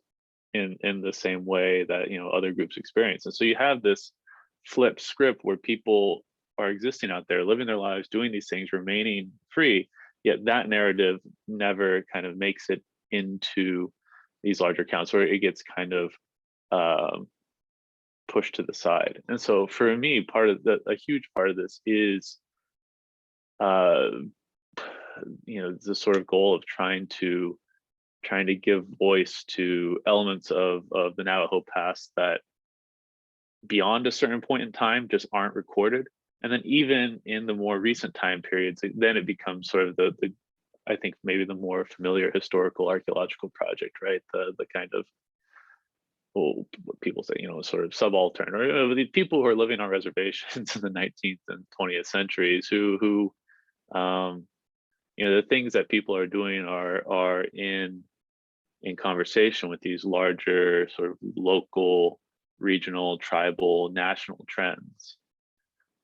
in the same way that other groups experience. And so you have this flipped script where people are existing out there, living their lives, doing these things, remaining free, yet that narrative never kind of makes it into these larger accounts, where it gets kind of pushed to the side. And so for me, a huge part of this is the sort of goal of trying to give voice to elements of the Navajo past that beyond a certain point in time just aren't recorded. And then even in the more recent time periods, then it becomes sort of the I think maybe the more familiar historical archaeological project, right? The kind of, what people say, sort of subaltern, or the people who are living on reservations in the 19th and 20th centuries, who the things that people are doing are in conversation with these larger sort of local, regional, tribal, national trends,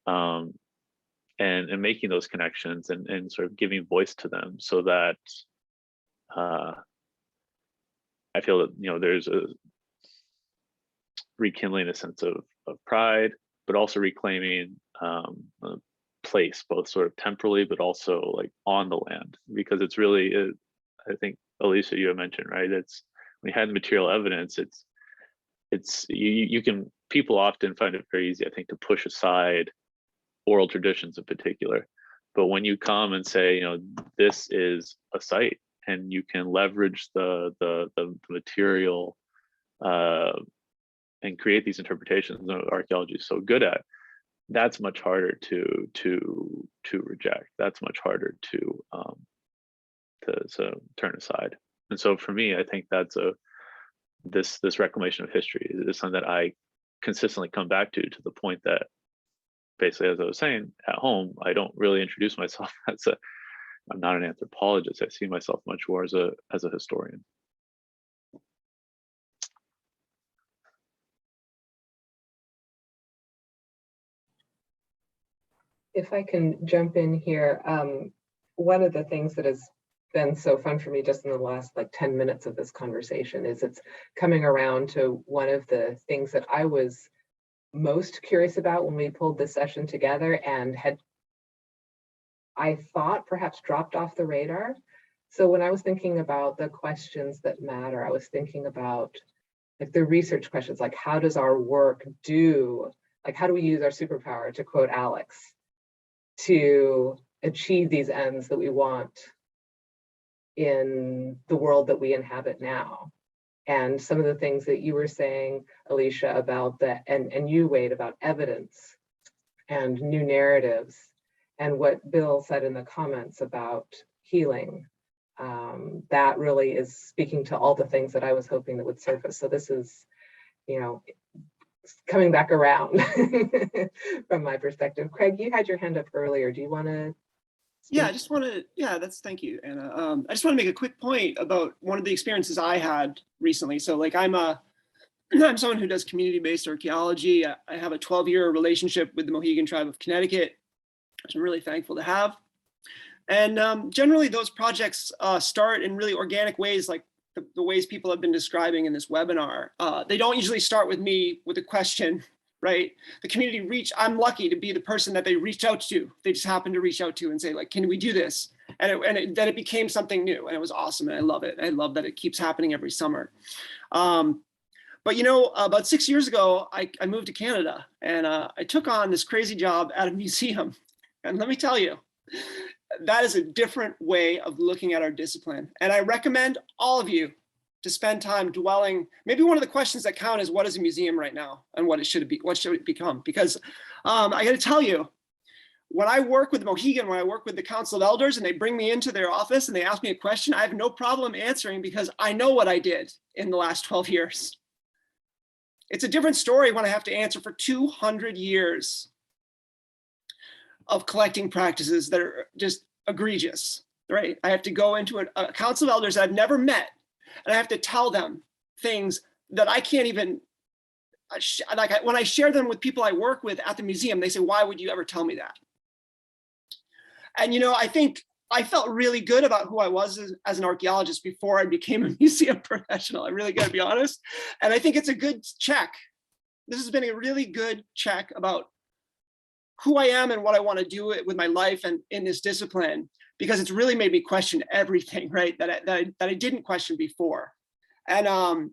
and making those connections and sort of giving voice to them, so that I feel that there's a rekindling a sense of pride, but also reclaiming a place, both sort of temporally, but also like on the land, because it's really, I think, Alicia, you had mentioned, right? It's when you had material evidence, you can, people often find it very easy, I think, to push aside oral traditions in particular. But when you come and say, this is a site, and you can leverage the material and create these interpretations that archaeology is so good at, that's much harder to reject. That's much harder to turn aside. And so for me, I think that's this reclamation of history is something that I consistently come back to the point that, basically, as I was saying, at home, I don't really introduce myself I'm not an anthropologist. I see myself much more as a historian. If I can jump in here, one of the things that has been so fun for me just in the last like 10 minutes of this conversation is it's coming around to one of the things that I was most curious about when we pulled this session together and had, I thought, perhaps dropped off the radar. So when I was thinking about the questions that matter, I was thinking about like the research questions, like how does our work do, like how do we use our superpower, to quote Alex, to achieve these ends that we want in the world that we inhabit now. And some of the things that you were saying, Alicia, about that, and you, Wade, about evidence and new narratives, and what Bill said in the comments about healing, that really is speaking to all the things that I was hoping that would surface. So this is, you know, coming back around from my perspective. Craig, you had your hand up earlier. Do you want to? Yeah, I just want to, thank you, Anna. I just want to make a quick point about one of the experiences I had recently. So like I'm someone who does community-based archaeology. I have a 12-year relationship with the Mohegan Tribe of Connecticut, which I'm really thankful to have. And generally those projects start in really organic ways, like the ways people have been describing in this webinar. They don't usually start with me with a question, right? The community I'm lucky to be the person that they reached out to. They just happened to reach out to and say like, can we do this? And then it became something new, and it was awesome, and I love it. I love that it keeps happening every summer. But you know, about 6 years ago, I moved to Canada, and I took on this crazy job at a museum. And let me tell you, that is a different way of looking at our discipline. And I recommend all of you to spend time dwelling. Maybe one of the questions that count is, what is a museum right now, and what should it become? Because I got to tell you, when I work with Mohegan, when I work with the Council of Elders and they bring me into their office and they ask me a question, I have no problem answering because I know what I did in the last 12 years. It's a different story when I have to answer for 200 years of collecting practices that are just egregious, right? I have to go into a Council of Elders that I've never met, and I have to tell them things that I can't even, when I share them with people I work with at the museum, they say, why would you ever tell me that? And you know, I think I felt really good about who I was as an archaeologist before I became a museum professional. I really gotta be honest. And I think it's a good check. This has been a really good check about who I am and what I want to do with my life and in this discipline, because it's really made me question everything, right? That I didn't question before. And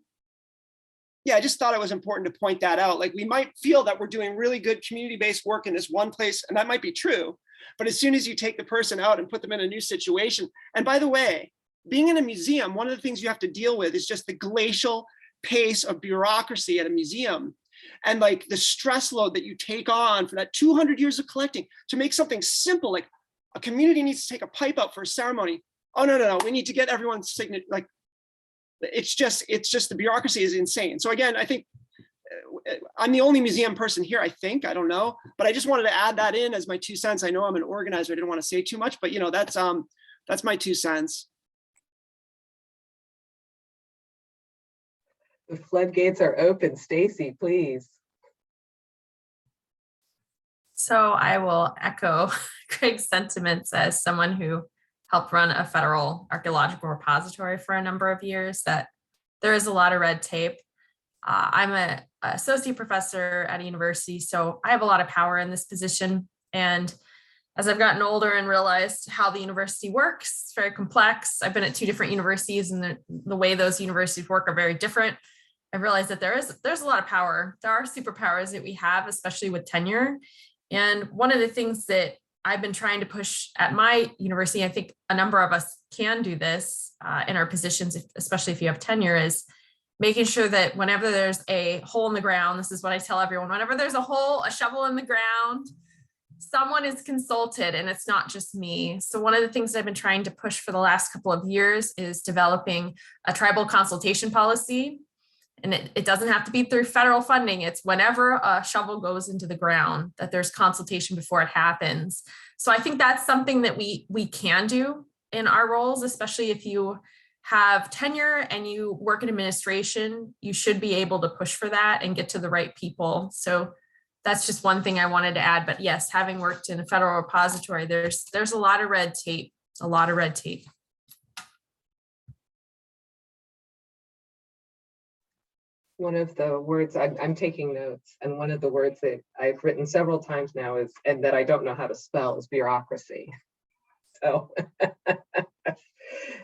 yeah, I just thought it was important to point that out. Like, we might feel that we're doing really good community-based work in this one place, and that might be true. But as soon as you take the person out and put them in a new situation, and by the way, being in a museum, one of the things you have to deal with is just the glacial pace of bureaucracy at a museum. And like the stress load that you take on for that 200 years of collecting to make something simple, like a community needs to take a pipe out for a ceremony. Oh, no, we need to get everyone's signature. Like, it's just the bureaucracy is insane. So again, I think I'm the only museum person here, I think, I don't know, but I just wanted to add that in as my 2 cents. I know I'm an organizer, I didn't want to say too much, but you know, that's my 2 cents. The floodgates are open. Stacy, please. So I will echo Craig's sentiments as someone who helped run a federal archaeological repository for a number of years, that there is a lot of red tape. I'm an associate professor at a university, so I have a lot of power in this position. And as I've gotten older and realized how the university works, it's very complex. I've been at 2 different universities, and the way those universities work are very different. I realized that there's a lot of power. There are superpowers that we have, especially with tenure. And one of the things that I've been trying to push at my university, I think a number of us can do this in our positions, especially if you have tenure, is making sure that whenever there's a hole in the ground, this is what I tell everyone, whenever there's a shovel in the ground, someone is consulted, and it's not just me. So one of the things I've been trying to push for the last couple of years is developing a tribal consultation policy. And it doesn't have to be through federal funding. It's whenever a shovel goes into the ground that there's consultation before it happens. So I think that's something that we can do in our roles, especially if you have tenure and you work in administration. You should be able to push for that and get to the right people. So that's just one thing I wanted to add. But yes, having worked in a federal repository, there's a lot of red tape, a lot of red tape. One of the words I'm taking notes, and one of the words that I've written several times now is, and that I don't know how to spell, is bureaucracy. So,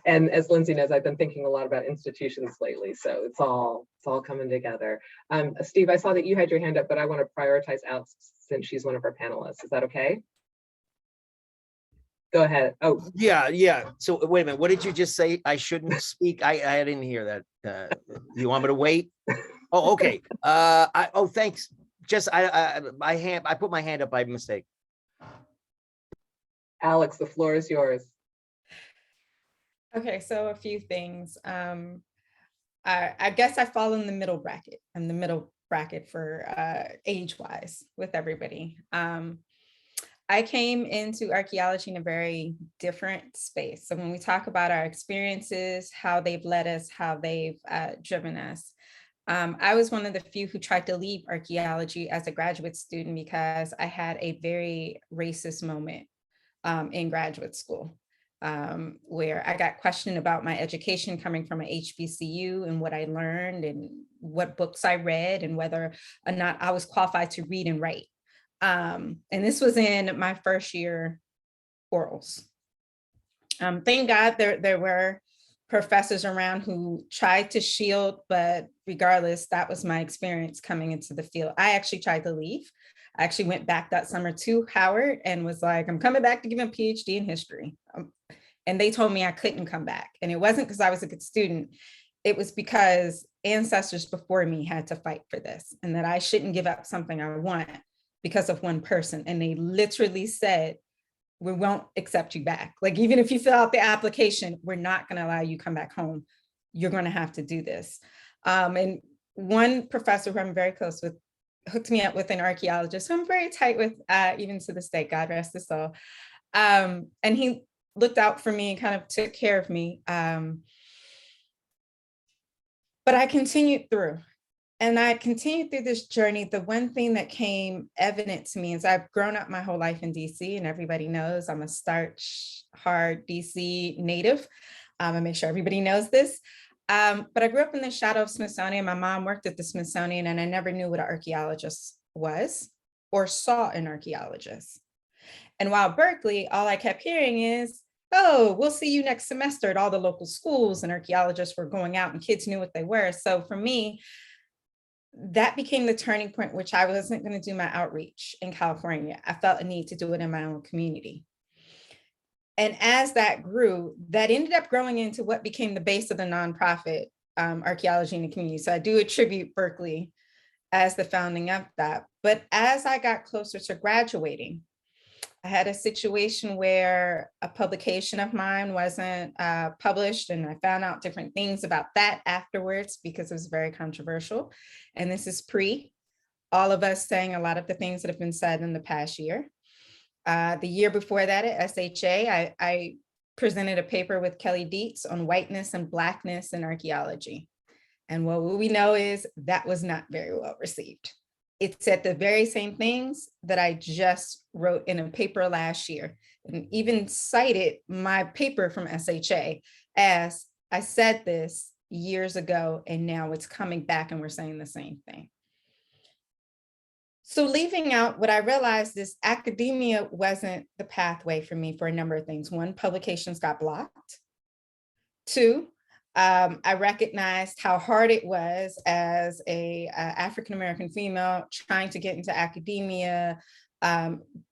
and as Lindsay knows, I've been thinking a lot about institutions lately. So it's all coming together. Steve, I saw that you had your hand up, but I want to prioritize Alex since she's one of our panelists. Is that okay? Go ahead. Oh, Yeah. So wait a minute. What did you just say? I shouldn't speak. I didn't hear that. You want me to wait? Oh, okay. Thanks. Just I put my hand up by mistake. Alex, the floor is yours. Okay, so a few things. I guess I fall in the middle bracket. I'm the middle bracket for age-wise with everybody. I came into archaeology in a very different space. So when we talk about our experiences, how they've led us, how they've driven us, I was one of the few who tried to leave archaeology as a graduate student because I had a very racist moment in graduate school, where I got questioned about my education coming from an HBCU and what I learned and what books I read and whether or not I was qualified to read and write. And this was in my first year orals. Thank God there were professors around who tried to shield, but regardless, that was my experience coming into the field. I actually tried to leave. I actually went back that summer to Howard and was like, I'm coming back to give a PhD in history. And they told me I couldn't come back. And it wasn't because I was a good student. It was because ancestors before me had to fight for this and that I shouldn't give up something I want because of one person. And they literally said, we won't accept you back. Like, even if you fill out the application, we're not going to allow you to come back home. You're going to have to do this. And one professor who I'm very close with hooked me up with an archaeologist who I'm very tight with, even to this day, God rest his soul. And he looked out for me and kind of took care of me. But I continued through. And I continued through this journey. The one thing that came evident to me is I've grown up my whole life in DC, and everybody knows I'm a starch hard DC native. I make sure everybody knows this. But I grew up in the shadow of Smithsonian. My mom worked at the Smithsonian, and I never knew what an archaeologist was or saw an archaeologist. And while Berkeley, all I kept hearing is, oh, we'll see you next semester at all the local schools, and archaeologists were going out and kids knew what they were. So for me, that became the turning point, which I wasn't going to do my outreach in California. I felt a need to do it in my own community. And as that grew, that ended up growing into what became the base of the nonprofit, Archaeology in the Community. So I do attribute Berkeley as the founding of that. But as I got closer to graduating, I had a situation where a publication of mine wasn't published, and I found out different things about that afterwards because it was very controversial. And this is pre all of us saying a lot of the things that have been said in the past year. The year before that at SHA, I presented a paper with Kelly Dietz on whiteness and Blackness in archaeology. And what we know is that was not very well received. It said the very same things that I just wrote in a paper last year, and even cited my paper from SHA as I said this years ago, and now it's coming back and we're saying the same thing. So leaving out, what I realized is academia wasn't the pathway for me for a number of things. One, publications got blocked. Two, I recognized how hard it was as a African-American female trying to get into academia,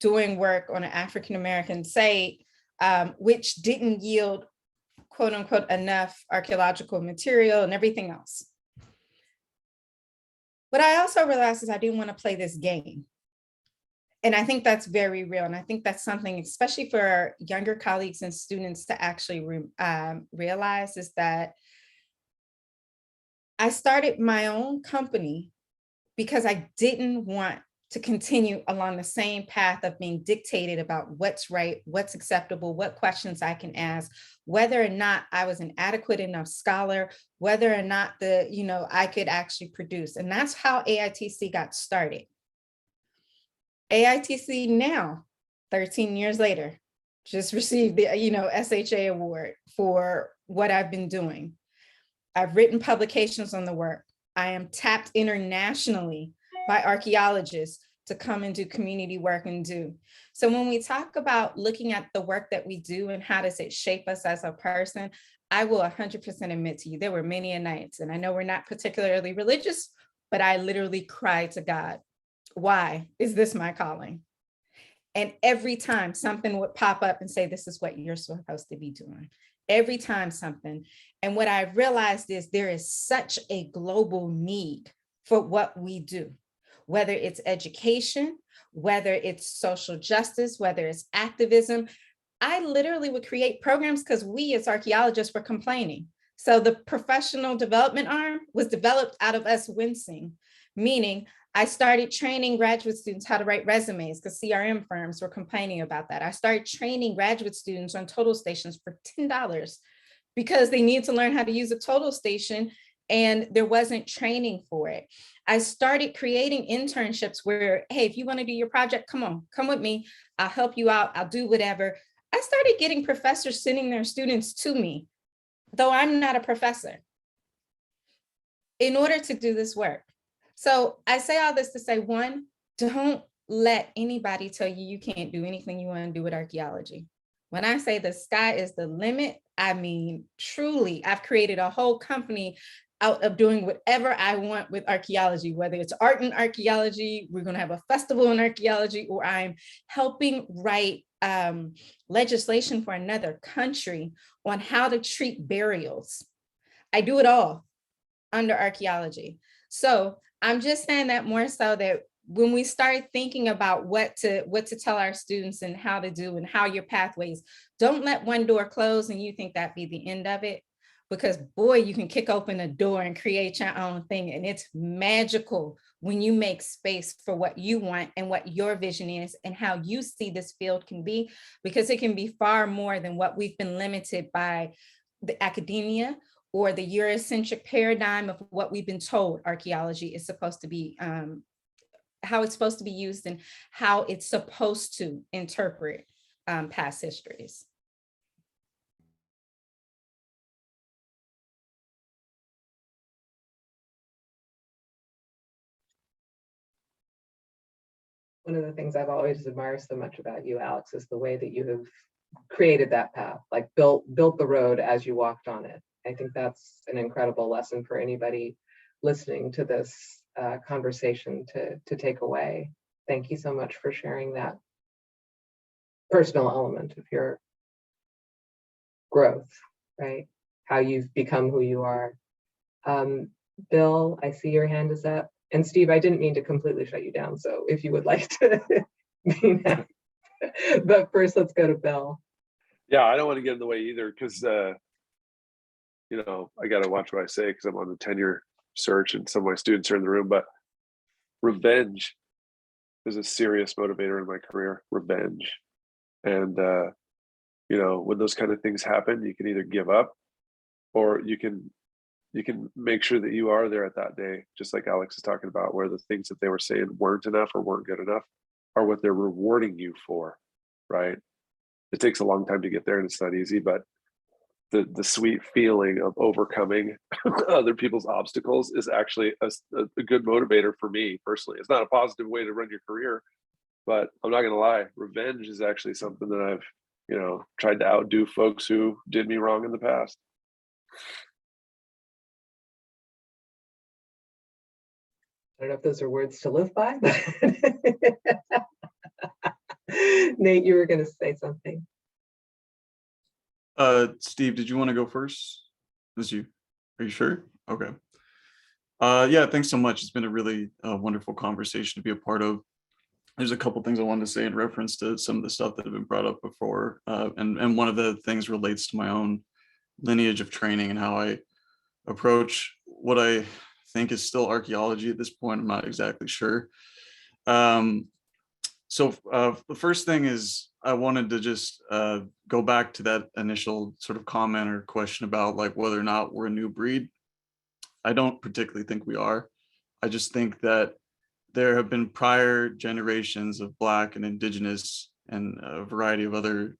doing work on an African-American site, which didn't yield, quote unquote, enough archaeological material and everything else. What I also realized is I didn't want to play this game. And I think that's very real. And I think that's something, especially for our younger colleagues and students, to actually realize, is that I started my own company because I didn't want to continue along the same path of being dictated about what's right, what's acceptable, what questions I can ask, whether or not I was an adequate enough scholar, whether or not I could actually produce. And that's how AITC got started. AITC now, 13 years later, just received the SHA award for what I've been doing. I've written publications on the work. I am tapped internationally by archaeologists to come and do community work and do. So when we talk about looking at the work that we do and how does it shape us as a person, I will 100% admit to you, there were many nights, and I know we're not particularly religious, but I literally cried to God, why is this my calling? And every time something would pop up and say, this is what you're supposed to be doing. Every time something. And what I realized is there is such a global need for what we do, whether it's education, whether it's social justice, whether it's activism. I literally would create programs because we as archaeologists were complaining. So the professional development arm was developed out of us wincing, meaning I started training graduate students how to write resumes because CRM firms were complaining about that. I started training graduate students on total stations for $10 because they need to learn how to use a total station and there wasn't training for it. I started creating internships where, hey, if you want to do your project, come on, come with me. I'll help you out. I'll do whatever. I started getting professors sending their students to me, though I'm not a professor, in order to do this work. So I say all this to say, one, don't let anybody tell you you can't do anything you want to do with archaeology. When I say the sky is the limit, I mean, truly, I've created a whole company out of doing whatever I want with archaeology, whether it's art and archaeology, we're going to have a festival in archaeology, or I'm helping write legislation for another country on how to treat burials. I do it all under archaeology. So I'm just saying that more so that when we start thinking about what to tell our students and how to do and how your pathways, don't let one door close and you think that be the end of it. Because boy, you can kick open a door and create your own thing. And it's magical when you make space for what you want and what your vision is and how you see this field can be, because it can be far more than what we've been limited by the academia or the Eurocentric paradigm of what we've been told archaeology is supposed to be, how it's supposed to be used and how it's supposed to interpret past histories. One of the things I've always admired so much about you, Alex, is the way that you have created that path, like built the road as you walked on it. I think that's an incredible lesson for anybody listening to this conversation to take away. Thank you so much for sharing that personal element of your growth, right? How you've become who you are. Bill, I see your hand is up. And Steve, I didn't mean to completely shut you down. So if you would like to be next. But first, let's go to Bill. Yeah, I don't want to get in the way either because, you know, I got to watch what I say because I'm on the tenure search and some of my students are in the room. But revenge is a serious motivator in my career, revenge. And, you know, when those kind of things happen, you can either give up or you can make sure that you are there at that day, just like Alex is talking about, where the things that they were saying weren't enough or weren't good enough are what they're rewarding you for, right? It takes a long time to get there and it's not easy, but the sweet feeling of overcoming other people's obstacles is actually a good motivator for me personally. It's not a positive way to run your career, but I'm not gonna lie, revenge is actually something that I've, you know, tried to outdo folks who did me wrong in the past. I don't know if those are words to live by, but Nate, you were going to say something. Steve, did you want to go first? Was you? Are you sure? Okay. Yeah, thanks so much. It's been a really wonderful conversation to be a part of. There's a couple things I wanted to say in reference to some of the stuff that have been brought up before. And one of the things relates to my own lineage of training and how I approach what I think is still archaeology at this point. I'm not exactly sure. So the first thing is I wanted to just go back to that initial sort of comment or question about like whether or not we're a new breed. I don't particularly think we are. I just think that there have been prior generations of Black and Indigenous and a variety of other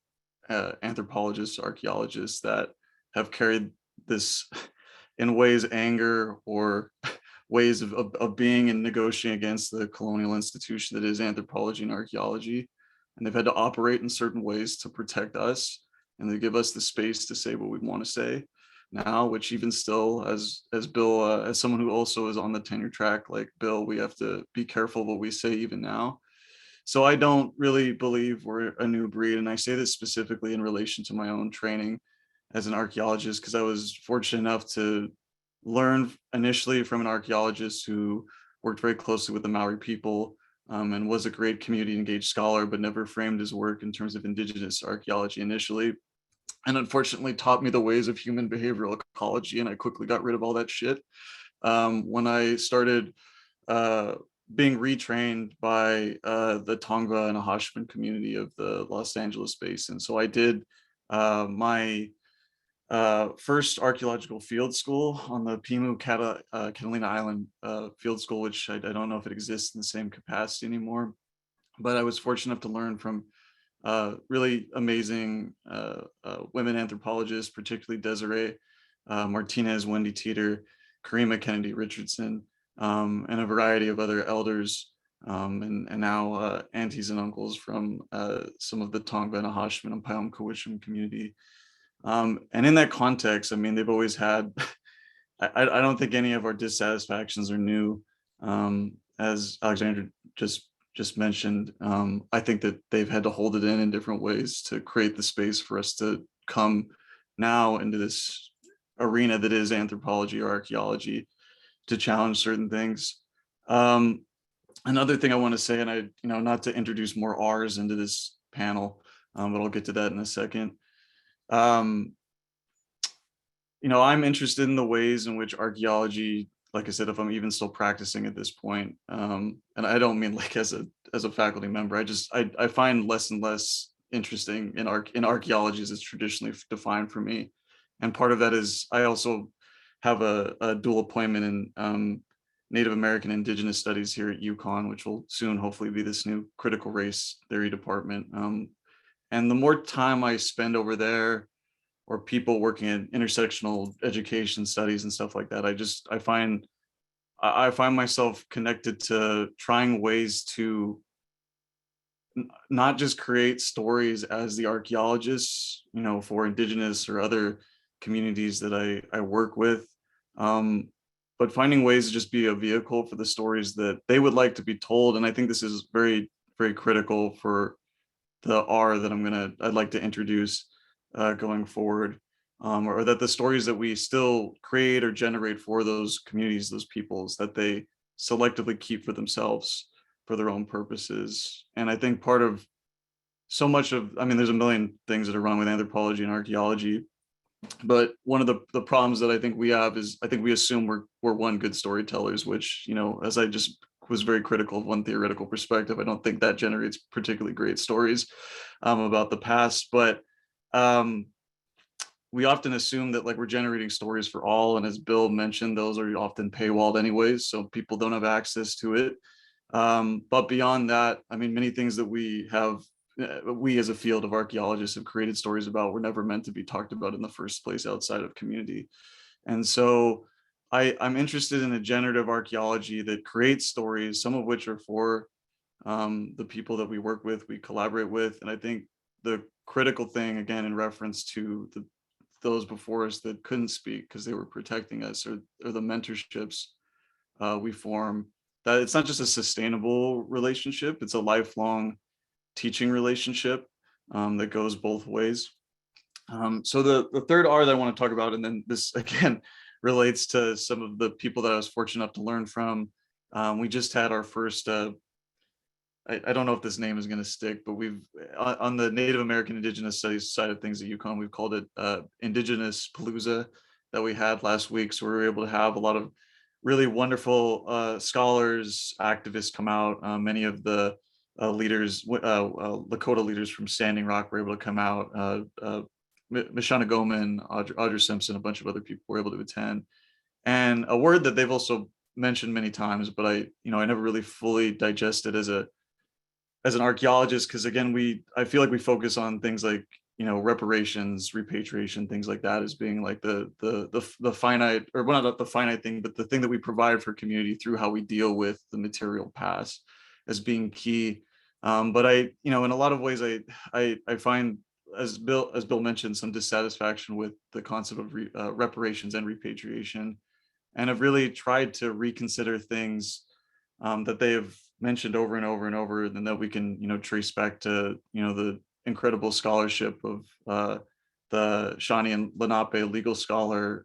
anthropologists, archaeologists that have carried this in ways anger or ways of being and negotiating against the colonial institution that is anthropology and archaeology. And they've had to operate in certain ways to protect us and to give us the space to say what we want to say now, which even still, as Bill, as someone who also is on the tenure track, like Bill, we have to be careful what we say even now. So I don't really believe we're a new breed. And I say this specifically in relation to my own training as an archaeologist, because I was fortunate enough to learn initially from an archaeologist who worked very closely with the Maori people and was a great community engaged scholar, but never framed his work in terms of Indigenous archaeology initially. And unfortunately taught me the ways of human behavioral ecology. And I quickly got rid of all that shit when I started being retrained by the Tongva and Ahashman community of the Los Angeles basin. So I did my first archaeological field school on the Pimu Catalina Island field school, which I don't know if it exists in the same capacity anymore. But I was fortunate enough to learn from really amazing women anthropologists, particularly Desiree Martinez, Wendy Teeter, Karima Kennedy Richardson, and a variety of other elders, and now aunties and uncles from some of the Tongva and Ahashman and Payam Kawishim community. And in that context, I mean, they've always had, I don't think any of our dissatisfactions are new. As Alexandra just mentioned, I think that they've had to hold it in different ways to create the space for us to come now into this arena that is anthropology or archaeology to challenge certain things. Another thing I want to say, and not to introduce more R's into this panel, but I'll get to that in a second. I'm interested in the ways in which archaeology, like I said, if I'm even still practicing at this point, and I don't mean like as a faculty member, I find less and less interesting in archaeology as it's traditionally defined for me. And part of that is I also have a dual appointment in Native American Indigenous Studies here at UConn, which will soon hopefully be this new critical race theory department. And the more time I spend over there, or people working in intersectional education studies and stuff like that, I find myself connected to trying ways to not just create stories as the archaeologists, for Indigenous or other communities that I work with, but finding ways to just be a vehicle for the stories that they would like to be told. And I think this is very, very critical for the R that I'd like to introduce going forward, or that the stories that we still create or generate for those communities, those peoples, that they selectively keep for themselves for their own purposes. And I think part of there's a million things that are wrong with anthropology and archaeology, but one of the problems that I think we have is I think we assume we're one good storytellers, which, as I just was very critical of one theoretical perspective, I don't think that generates particularly great stories about the past. But we often assume that like we're generating stories for all, and as Bill mentioned, those are often paywalled anyways, so people don't have access to it. But beyond that, many things that we as a field of archaeologists have created stories about were never meant to be talked about in the first place outside of community. And so I'm interested in a generative archaeology that creates stories, some of which are for the people that we work with, we collaborate with. And I think the critical thing, again, in reference to those before us that couldn't speak because they were protecting us, or the mentorships we form, that it's not just a sustainable relationship, it's a lifelong teaching relationship that goes both ways. So the third R that I want to talk about, and then this again relates to some of the people that I was fortunate enough to learn from. We just had our first, I don't know if this name is going to stick, but we've, on the Native American Indigenous Studies side of things at UConn, we've called it Indigenous Palooza that we had last week. So we were able to have a lot of really wonderful scholars, activists come out. Many of the leaders, Lakota leaders from Standing Rock were able to come out. Mishana Goman, Audra Simpson, a bunch of other people were able to attend. And a word that they've also mentioned many times, but I never really fully digested as an archaeologist, because again, I feel like we focus on things like, reparations, repatriation, things like that as being like the finite, or well, not the finite thing, but the thing that we provide for community through how we deal with the material past as being key. But in a lot of ways, I find, as Bill mentioned, some dissatisfaction with the concept of reparations and repatriation, and have really tried to reconsider things that they have mentioned over and over and over, and that we can trace back to the incredible scholarship of the Shawnee and Lenape legal scholar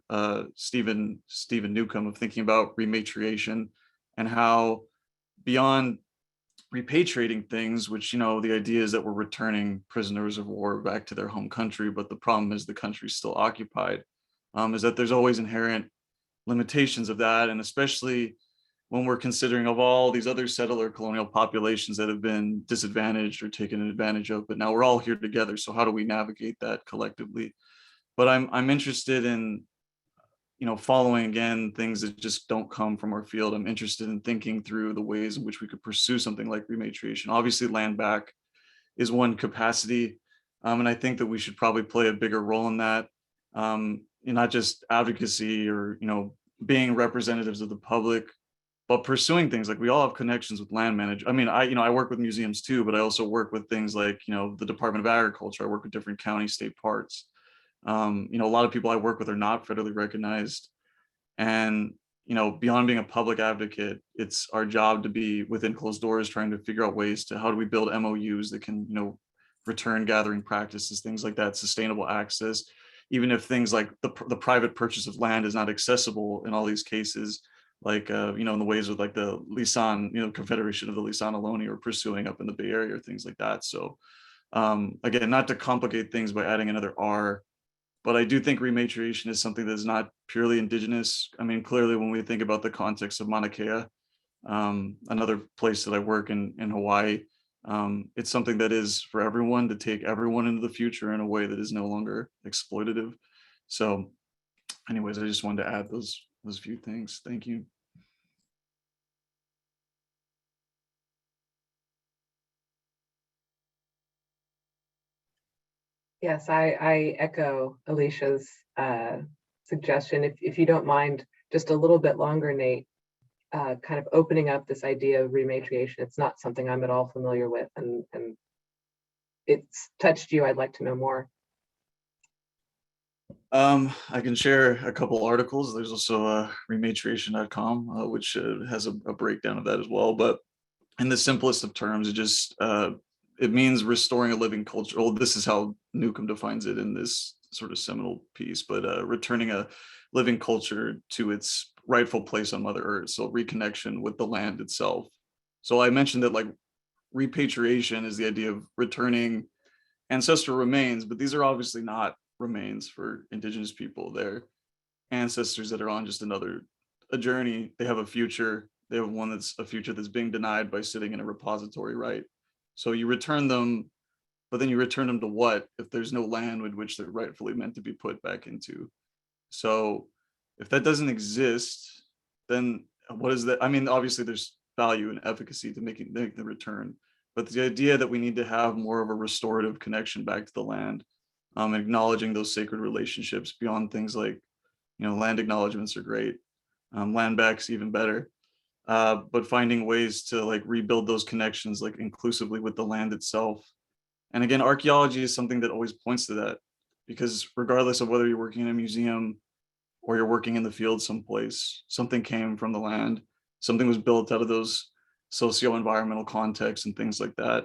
Stephen Newcomb, of thinking about rematriation, and how beyond repatriating things, which the idea is that we're returning prisoners of war back to their home country, but the problem is the country's still occupied, is that there's always inherent limitations of that, and especially when we're considering of all these other settler colonial populations that have been disadvantaged or taken advantage of, but now we're all here together. So how do we navigate that collectively? But I'm interested in, following again things that just don't come from our field. I'm interested in thinking through the ways in which we could pursue something like rematriation. Obviously, land back is one capacity, and I think that we should probably play a bigger role in that, not just advocacy or being representatives of the public, but pursuing things like, we all have connections with land managers. I mean, I work with museums too, but I also work with things like, the Department of Agriculture. I work with different county, state parks. A lot of people I work with are not federally recognized. And, beyond being a public advocate, it's our job to be within closed doors, trying to figure out ways to, how do we build MOUs that can, return gathering practices, things like that, sustainable access, even if things like the private purchase of land is not accessible in all these cases, like, in the ways of like the Lisan, Confederation of the Lisan Ohlone, or pursuing up in the Bay Area, or things like that. So again, not to complicate things by adding another R, but I do think rematriation is something that is not purely indigenous. I mean, clearly when we think about the context of Mauna Kea, another place that I work in Hawaii, it's something that is for everyone, to take everyone into the future in a way that is no longer exploitative. So anyways, I just wanted to add those few things. Thank you. Yes, I echo Alicia's suggestion. If you don't mind, just a little bit longer, Nate, kind of opening up this idea of rematriation. It's not something I'm at all familiar with, and it's touched you. I'd like to know more. I can share a couple articles. There's also rematriation.com, which has a breakdown of that as well. But in the simplest of terms, it means restoring a living culture. Well, this is how Newcomb defines it in this sort of seminal piece, but returning a living culture to its rightful place on Mother Earth. So reconnection with the land itself. So I mentioned that like repatriation is the idea of returning ancestral remains, but these are obviously not remains for indigenous people. They're ancestors that are on just a journey. They have a future. They have one that's a future that's being denied by sitting in a repository, right? So you return them, but then you return them to what if there's no land with which they're rightfully meant to be put back into? So if that doesn't exist, then what is that? I mean, obviously there's value and efficacy to make the return, but the idea that we need to have more of a restorative connection back to the land, acknowledging those sacred relationships beyond things like, land acknowledgements are great, land backs even better. But finding ways to like rebuild those connections, like inclusively with the land itself. And again, archaeology is something that always points to that, because regardless of whether you're working in a museum or you're working in the field someplace, something came from the land, something was built out of those socio-environmental contexts and things like that.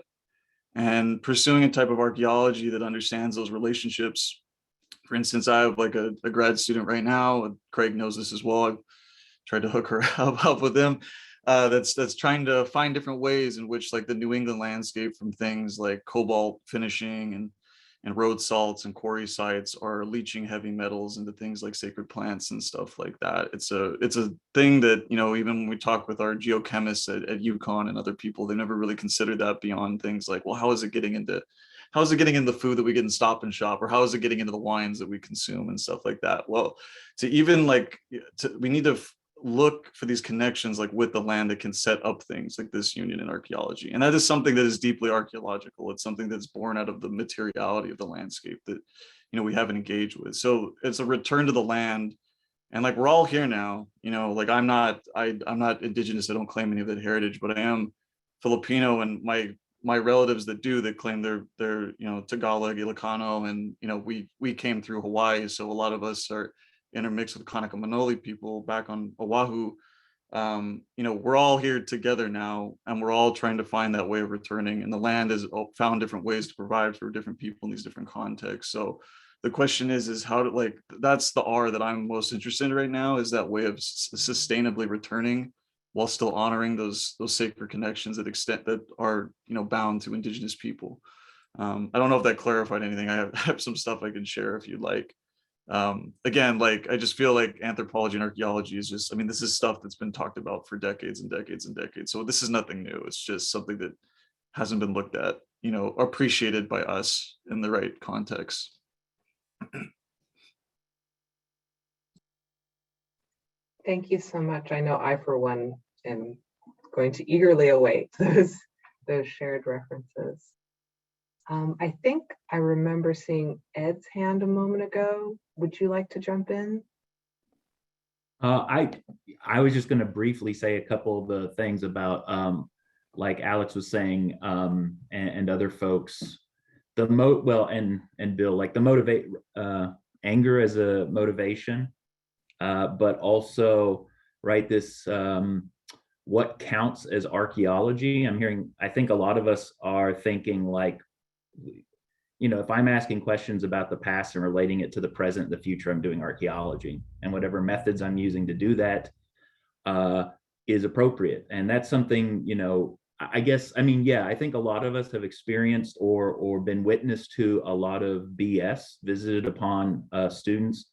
And pursuing a type of archaeology that understands those relationships. For instance, I have like a grad student right now, Craig knows this as well. I've tried to hook her up with him. That's trying to find different ways in which like the New England landscape, from things like cobalt finishing and road salts and quarry sites, are leaching heavy metals into things like sacred plants and stuff like that. It's a thing that, even when we talk with our geochemists at UConn and other people, they never really considered that beyond things like, well, how is it getting into the food that we get in Stop and Shop, or how is it getting into the wines that we consume and stuff like that? Well, to even like, we need to look for these connections like with the land that can set up things like this union in archaeology. And that is something that is deeply archaeological. It's something that's born out of the materiality of the landscape that, we haven't engaged with. So it's a return to the land. And like, we're all here now, like I'm not indigenous. I don't claim any of that heritage, but I am Filipino, and my relatives that claim they're Tagalog, Ilocano, and we came through Hawaii, so a lot of us are intermixed with Kanaka Manoli people back on Oahu. We're all here together now, and we're all trying to find that way of returning, and the land has found different ways to provide for different people in these different contexts. So the question is how to, like, that's the R that I'm most interested in right now, is that way of sustainably returning while still honoring those sacred connections that are bound to indigenous people. I don't know if that clarified anything. I have some stuff I can share if you'd like. Again, like, I just feel like anthropology and archaeology is just, this is stuff that's been talked about for decades and decades and decades. So this is nothing new. It's just something that hasn't been looked at, appreciated by us in the right context. Thank you so much. I know I, for one, am going to eagerly await those shared references. I think I remember seeing Ed's hand a moment ago. Would you like to jump in? I was just going to briefly say a couple of the things about, like Alex was saying, and other folks, and Bill, like the motivate anger as a motivation, but also, right, this what counts as archaeology. I think a lot of us are thinking like, if I'm asking questions about the past and relating it to the present and the future, I'm doing archaeology, and whatever methods I'm using to do that is appropriate. And that's something, I guess, I think a lot of us have experienced or been witness to a lot of BS visited upon students.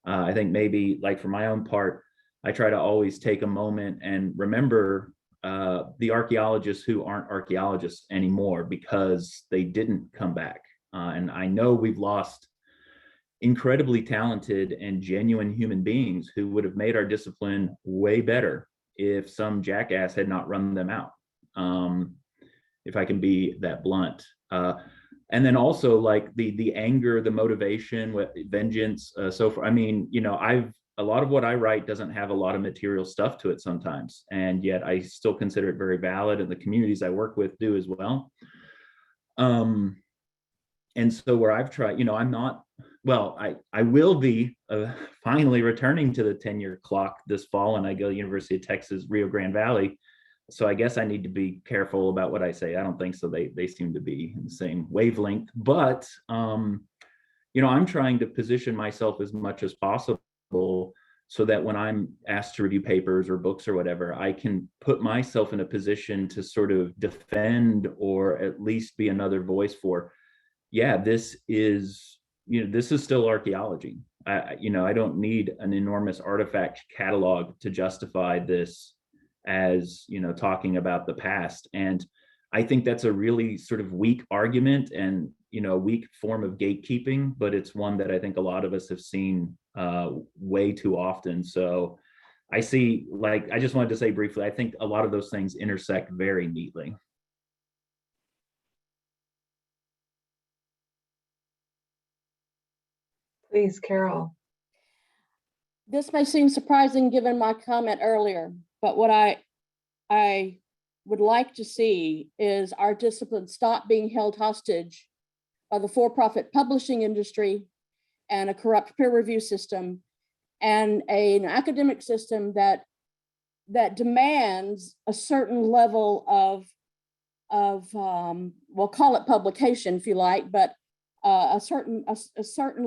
I think maybe, like, for my own part, I try to always take a moment and remember the archaeologists who aren't archaeologists anymore because they didn't come back. And I know we've lost incredibly talented and genuine human beings who would have made our discipline way better if some jackass had not run them out, if I can be that blunt. And then also, like, the anger, the motivation, vengeance, so far. A lot of what I write doesn't have a lot of material stuff to it sometimes, and yet I still consider it very valid, and the communities I work with do as well. And so where I've tried, I'm not, well, I will be finally returning to the 10-year clock this fall, and I go to University of Texas, Rio Grande Valley. So I guess I need to be careful about what I say. I don't think so. They seem to be in the same wavelength, but, I'm trying to position myself as much as possible so that when I'm asked to review papers or books or whatever, I can put myself in a position to sort of defend or at least be another voice for, yeah, this is still archaeology. I don't need an enormous artifact catalog to justify this as, talking about the past. And I think that's a really sort of weak argument and, weak form of gatekeeping, but it's one that I think a lot of us have seen way too often. So I see, like, I just wanted to say briefly, I think a lot of those things intersect very neatly. Please, Carol. This may seem surprising given my comment earlier, but what I would like to see is our discipline stop being held hostage by the for-profit publishing industry and a corrupt peer review system and an academic system that demands a certain level of we'll call it publication if you like, but a certain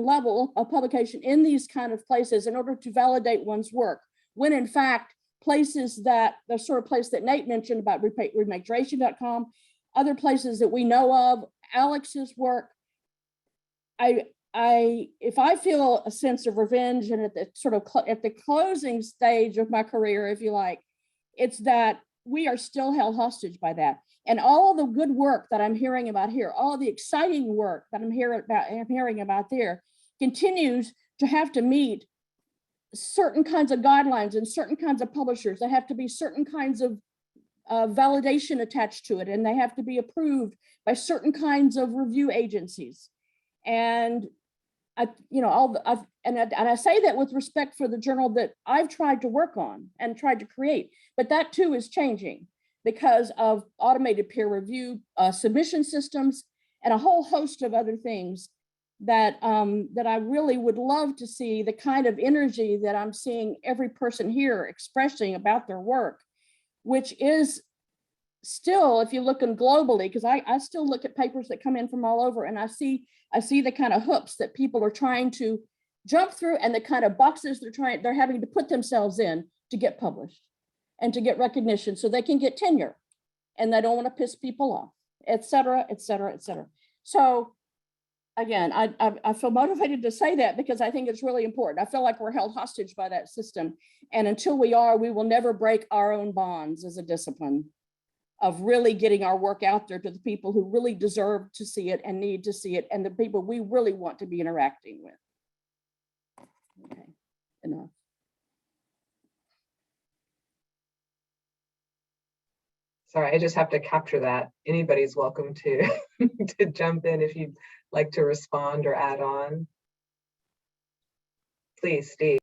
level of publication in these kind of places in order to validate one's work, when in fact places that the sort of place that Nate mentioned about Reparations.com, other places that we know of, Alex's work, if I feel a sense of revenge, and at the sort of at the closing stage of my career, if you like, it's that we are still held hostage by that. And all the good work that I'm hearing about here, all the exciting work that I'm hearing about there, continues to have to meet certain kinds of guidelines and certain kinds of publishers. There have to be certain kinds of validation attached to it, and they have to be approved by certain kinds of review agencies. And I say that with respect for the journal that I've tried to work on and tried to create, but that too is changing because of automated peer review, submission systems, and a whole host of other things that I really would love to see, the kind of energy that I'm seeing every person here expressing about their work, which is still, if you're looking globally, because I still look at papers that come in from all over, and I see the kind of hoops that people are trying to jump through and the kind of boxes they're having to put themselves in to get published and to get recognition so they can get tenure, and they don't want to piss people off, et cetera, et cetera, et cetera. So again, I feel motivated to say that because I think it's really important. I feel like we're held hostage by that system. And until we are, we will never break our own bonds as a discipline of really getting our work out there to the people who really deserve to see it and need to see it, and the people we really want to be interacting with. Okay, enough. Sorry, I just have to capture that. Anybody's welcome to to jump in if you'd like to respond or add on. Please, Steve.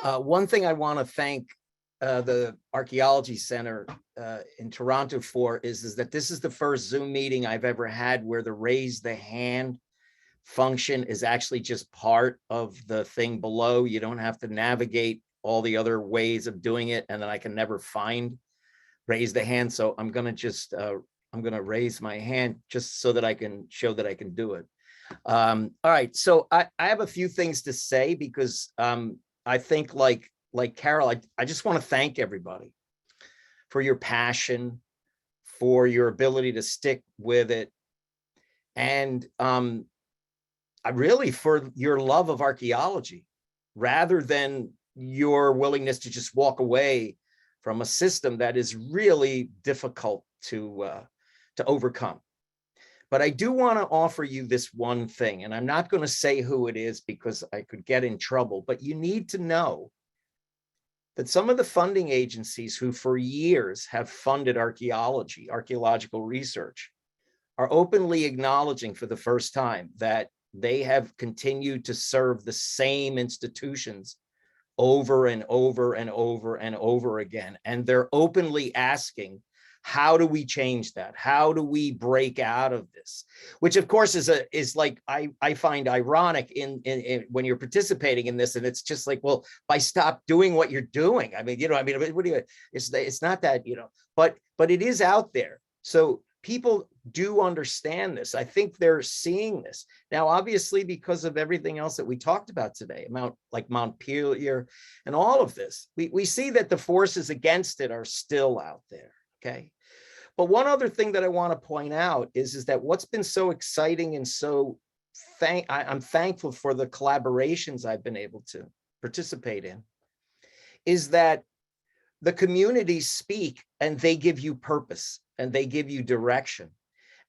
One thing I want to thank the Archaeology Center in Toronto for is that this is the first Zoom meeting I've ever had where the raise the hand function is actually just part of the thing below. You don't have to navigate all the other ways of doing it, and then I can never find raise the hand. So I'm gonna just I'm gonna raise my hand just so that I can show that I can do it. All right, so I have a few things to say because I think like Carol, I just want to thank everybody for your passion, for your ability to stick with it, and I really for your love of archaeology, rather than your willingness to just walk away from a system that is really difficult to overcome. But I do want to offer you this one thing, and I'm not going to say who it is because I could get in trouble, but you need to know that some of the funding agencies who for years have funded archaeology, archaeological research, are openly acknowledging for the first time that they have continued to serve the same institutions over and over and over and over again. And they're openly asking, how do we change that? How do we break out of this? Which of course is like, I find ironic in when you're participating in this, and it's just like, well, by stop doing what you're doing. I mean, what do you, it's not that, but it is out there. So people do understand this. I think they're seeing this now, obviously, because of everything else that we talked about today, like Montpelier and all of this, we see that the forces against it are still out there. Okay. But one other thing that I want to point out is that what's been so exciting and so I'm thankful for the collaborations I've been able to participate in, is that the communities speak and they give you purpose and they give you direction.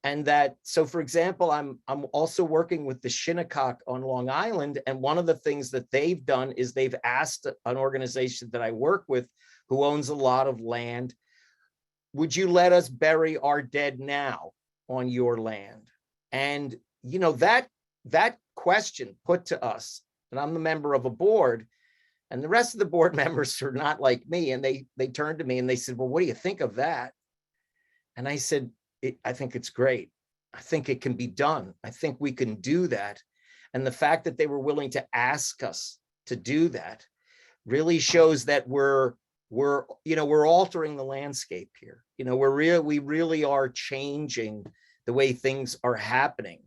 And that, so for example, I'm also working with the Shinnecock on Long Island. And one of the things that they've done is they've asked an organization that I work with who owns a lot of land, would you let us bury our dead now on your land? And, that question put to us, and I'm the member of a board, and the rest of the board members are not like me. And they turned to me and they said, well, what do you think of that? And I said, I think it's great. I think it can be done. I think we can do that. And the fact that they were willing to ask us to do that really shows that we're altering the landscape here. We really are changing the way things are happening.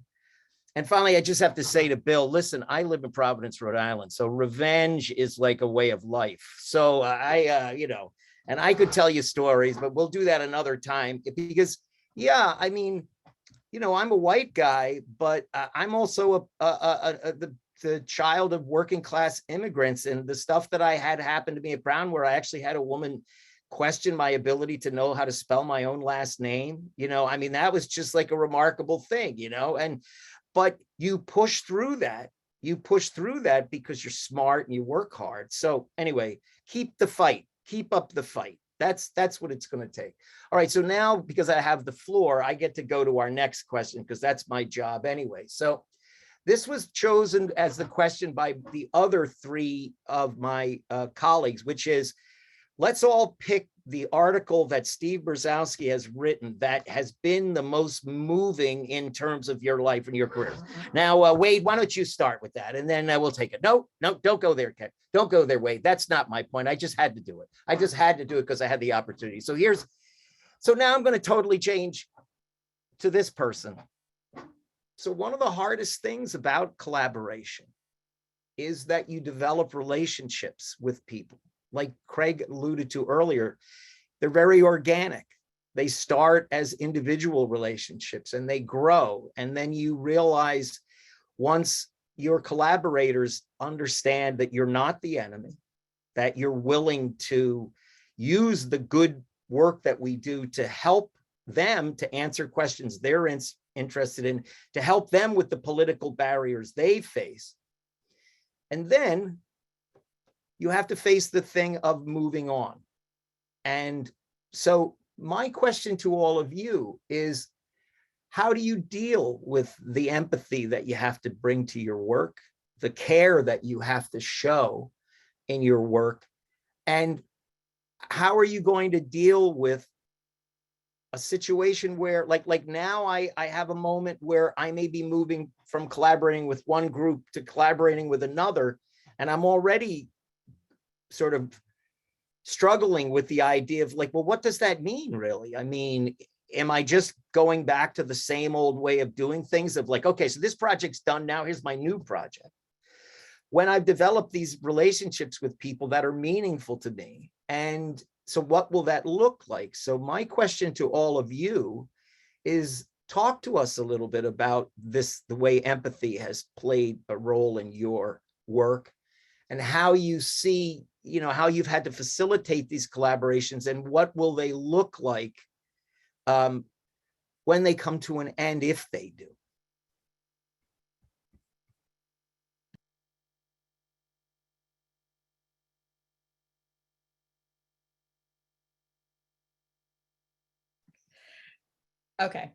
And finally, I just have to say to Bill, listen, I live in Providence, Rhode Island. So revenge is like a way of life. So and I could tell you stories, but we'll do that another time because, yeah, I mean, I'm a white guy, but I'm also the child of working class immigrants, and the stuff that I had happen to me at Brown, where I actually had a woman question my ability to know how to spell my own last name. I mean, that was just like a remarkable thing, but you push through that you push through that because you're smart and you work hard. So anyway, keep the fight, keep up the fight. That's what it's going to take. All right, so now because I have the floor, I get to go to our next question because that's my job anyway. So this was chosen as the question by the other three of my colleagues, which is, let's all pick the article that Steve Brzezowski has written that has been the most moving in terms of your life and your career. Now, Wade, why don't you start with that? And then we'll take it. No, don't go there, Ken. Don't go there, Wade. That's not my point. I just had to do it. I just had to do it because I had the opportunity. So now I'm going to totally change to this person. So one of the hardest things about collaboration is that you develop relationships with people. Like Craig alluded to earlier, they're very organic. They start as individual relationships and they grow. And then you realize once your collaborators understand that you're not the enemy, that you're willing to use the good work that we do to help them to answer questions they're interested in, to help them with the political barriers they face. And then you have to face the thing of moving on. And so my question to all of you is, how do you deal with the empathy that you have to bring to your work, the care that you have to show in your work, and how are you going to deal with a situation where, like now I have a moment where I may be moving from collaborating with one group to collaborating with another, and I'm already sort of struggling with the idea of like, well, what does that mean really? I mean, am I just going back to the same old way of doing things of like, okay, so this project's done now, here's my new project. When I've developed these relationships with people that are meaningful to me, and so what will that look like? So my question to all of you is, talk to us a little bit about this, the way empathy has played a role in your work and how you see, how you've had to facilitate these collaborations and what will they look like when they come to an end, if they do. Okay.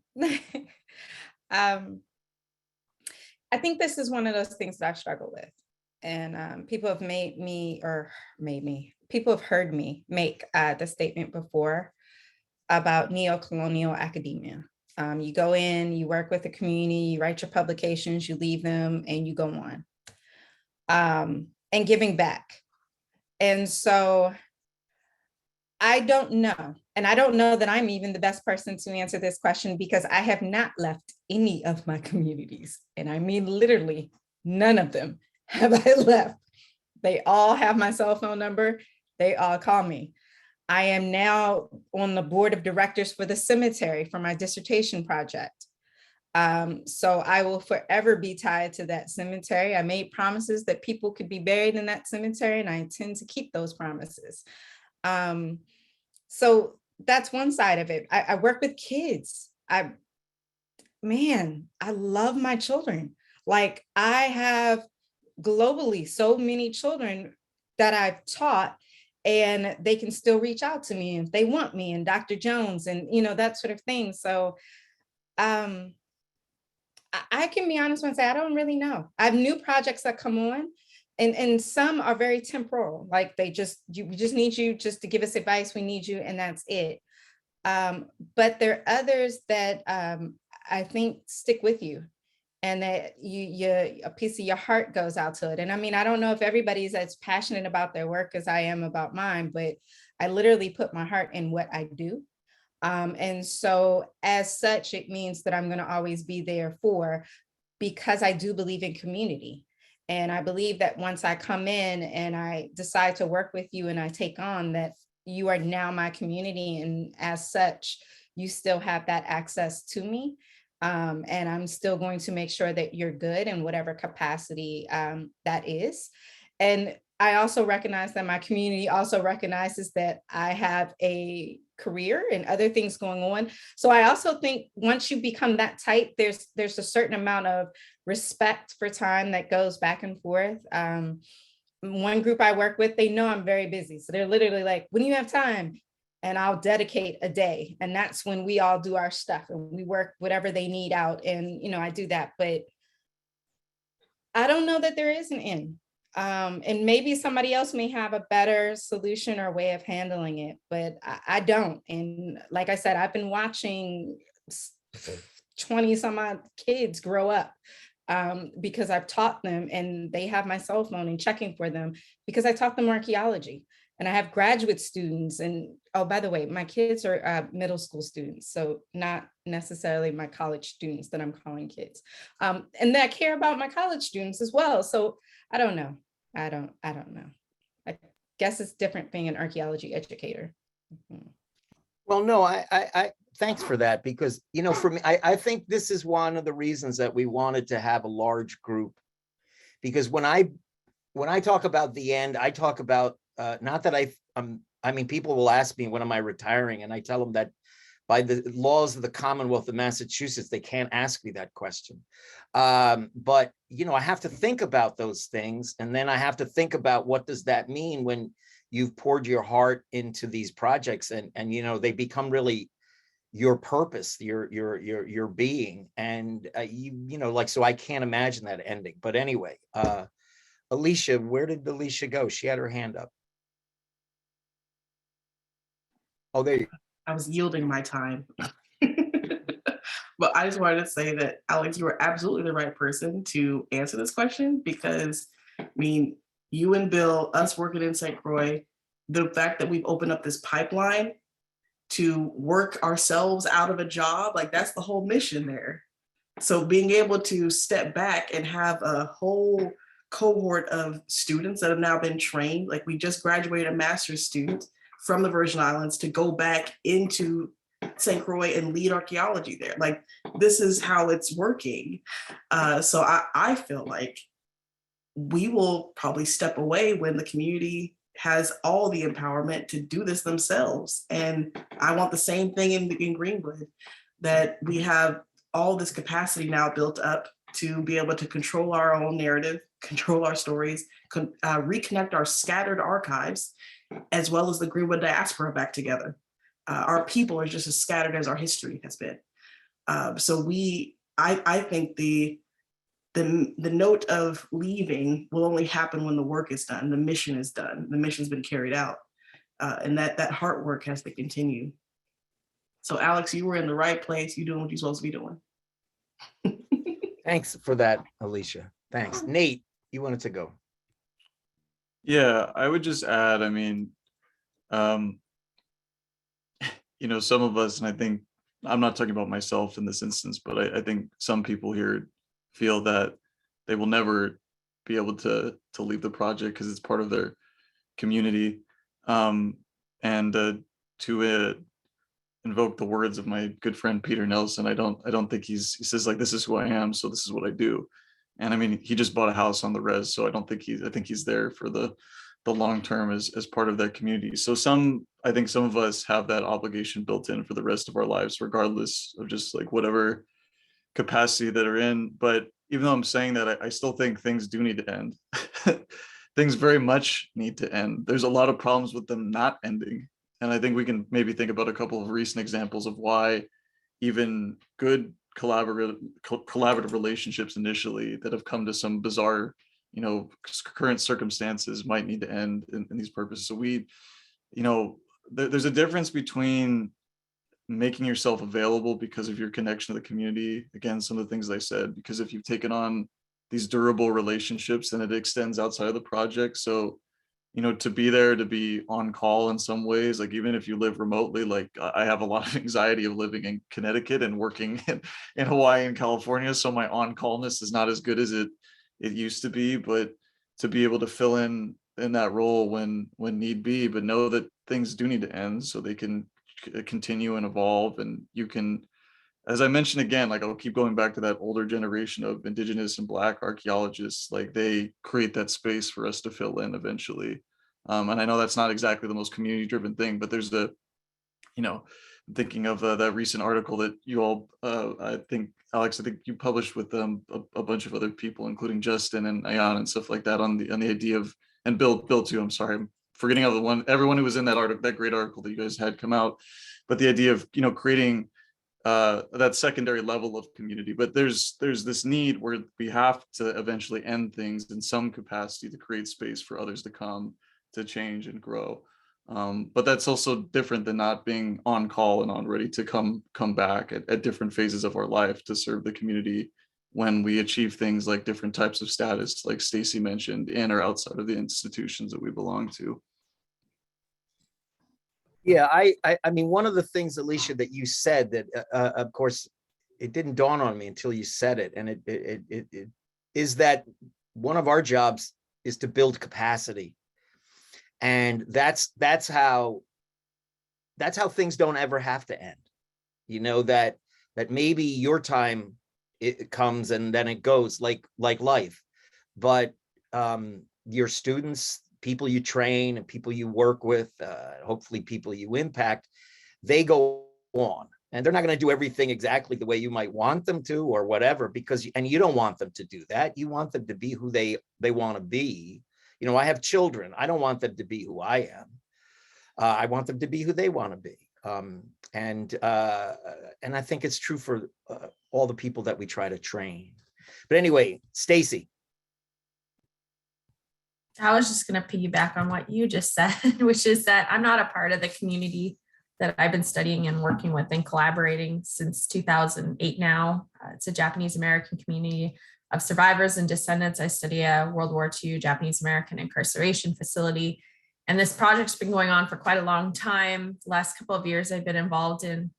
I think this is one of those things that I struggle with. And people have people have heard me make the statement before about neo-colonial academia. You go in, you work with the community, you write your publications, you leave them, and you go on. And giving back. And so I don't know. And I don't know that I'm even the best person to answer this question because I have not left any of my communities. And I mean, literally none of them have I left. They all have my cell phone number. They all call me. I am now on the board of directors for the cemetery for my dissertation project. So I will forever be tied to that cemetery. I made promises that people could be buried in that cemetery, and I intend to keep those promises. So that's one side of it. I work with kids. I love my children. Like I have globally so many children that I've taught, and they can still reach out to me if they want me, and Dr. Jones, and that sort of thing. So I can be honest and say, I don't really know. I have new projects that come on, and some are very temporal. Like we just need you just to give us advice. We need you, and that's it. But there are others that I think stick with you, and that a piece of your heart goes out to it. And I mean, I don't know if everybody's as passionate about their work as I am about mine, but I literally put my heart in what I do. And so as such, it means that I'm going to always be there because I do believe in community. And I believe that once I come in and I decide to work with you and I take on that, you are now my community. And as such, you still have that access to me. And I'm still going to make sure that you're good in whatever capacity that is. And I also recognize that my community also recognizes that I have a career and other things going on. So I also think once you become that tight, there's a certain amount of respect for time that goes back and forth. One group I work with, they know I'm very busy. So they're literally like, when do you have time? And I'll dedicate a day. And that's when we all do our stuff and we work whatever they need out. And, you know, I do that, but I don't know that there is an end. And maybe somebody else may have a better solution or way of handling it, but I don't. And like I said, I've been watching 20 some odd kids grow up because I've taught them, and they have my cell phone and checking for them because I taught them archaeology. And I have graduate students, and oh, by the way, my kids are middle school students, so not necessarily my college students that I'm calling kids, and that care about my college students as well. So I don't know. I don't know. I guess it's different being an archaeology educator. Mhm. Well, no, I thanks for that, because, you know, for me, I think this is one of the reasons that we wanted to have a large group, because when I talk about the end, I talk about not that I mean, people will ask me, when am I retiring? And I tell them that by the laws of the Commonwealth of Massachusetts, they can't ask me that question. But, you know, I have to think about those things. And then I have to think about, what does that mean when you've poured your heart into these projects, and you know, they become really your purpose, your being. And you know, like, so I can't imagine that ending. But anyway, Alicia, where did Alicia go? She had her hand up. Oh, there you go. I was yielding my time. But I just wanted to say that, Alex, you are absolutely the right person to answer this question, because I mean, you and Bill, us working in St. Croix, the fact that we've opened up this pipeline to work ourselves out of a job, like, that's the whole mission there. So being able to step back and have a whole cohort of students that have now been trained, like we just graduated a master's student from the Virgin Islands to go back into St. Croix and lead archaeology there. Like, this is how it's working. So I feel like we will probably step away when the community has all the empowerment to do this themselves. And I want the same thing in Greenwood, that we have all this capacity now built up to be able to control our own narrative, control our stories, reconnect our scattered archives, as well as the Greenwood diaspora back together. Our people are just as scattered as our history has been. So I think the note of leaving will only happen when the work is done, the mission is done, the mission's been carried out, and that heart work has to continue. So Alex, you were in the right place. You're doing what you're supposed to be doing. Thanks for that, Alicia. Thanks. Nate, you wanted to go. Yeah, I would just add, I mean, you know, some of us, and I think, I'm not talking about myself in this instance, but I think some people here feel that they will never be able to leave the project because it's part of their community. And to invoke the words of my good friend Peter Nelson, I don't think he says, like, this is who I am, so this is what I do. And I mean, he just bought a house on the res, so I think he's there for the long term as part of that community. So I think some of us have that obligation built in for the rest of our lives, regardless of just like whatever capacity that are in. But even though I'm saying that, I still think things do need to end. Things very much need to end. There's a lot of problems with them not ending. And I think we can maybe think about a couple of recent examples of why even good collaborative relationships initially that have come to some bizarre, you know, current circumstances might need to end in these purposes. So you know, there's a difference between making yourself available because of your connection to the community. Again, some of the things I said, because if you've taken on these durable relationships, then it extends outside of the project. So, you know, to be there, to be on call in some ways, like even if you live remotely, like I have a lot of anxiety of living in Connecticut and working in Hawaii and California. So my on-callness is not as good as it used to be, but to be able to fill in that role when need be, but know that things do need to end so they can continue and evolve. And you can, as I mentioned again, like I'll keep going back to that older generation of Indigenous and Black archaeologists, like they create that space for us to fill in eventually. And I know that's not exactly the most community driven thing, but there's thinking of that recent article that you all, I think, Alex, I think you published with a bunch of other people, including Justin and Ayan and stuff like that, on the idea of, and Bill too. I'm sorry, I'm forgetting everyone who was in that article, that great article that you guys had come out, but the idea of creating that secondary level of community. But there's this need where we have to eventually end things in some capacity to create space for others to come, to change and grow. But that's also different than not being on call and on ready to come back at different phases of our life to serve the community when we achieve things like different types of status, like Stacy mentioned, in or outside of the institutions that we belong to. Yeah, I mean, one of the things, Alicia, that you said that, of course, it didn't dawn on me until you said it, and it is that one of our jobs is to build capacity, and that's how things don't ever have to end. That maybe your time it comes and then it goes like life, but your students, people you train and people you work with, hopefully people you impact, they go on, and they're not going to do everything exactly the way you might want them to or whatever, and you don't want them to do that. You want them to be who they want to be. I have children. I don't want them to be who I am. I want them to be who they want to be. And I think it's true for all the people that we try to train. But anyway, Stacy. I was just going to piggyback on what you just said, which is that I'm not a part of the community that I've been studying and working with and collaborating since 2008 now. It's a Japanese American community of survivors and descendants. I study a World War II Japanese American incarceration facility. And this project's been going on for quite a long time. The last couple of years, I've been involved in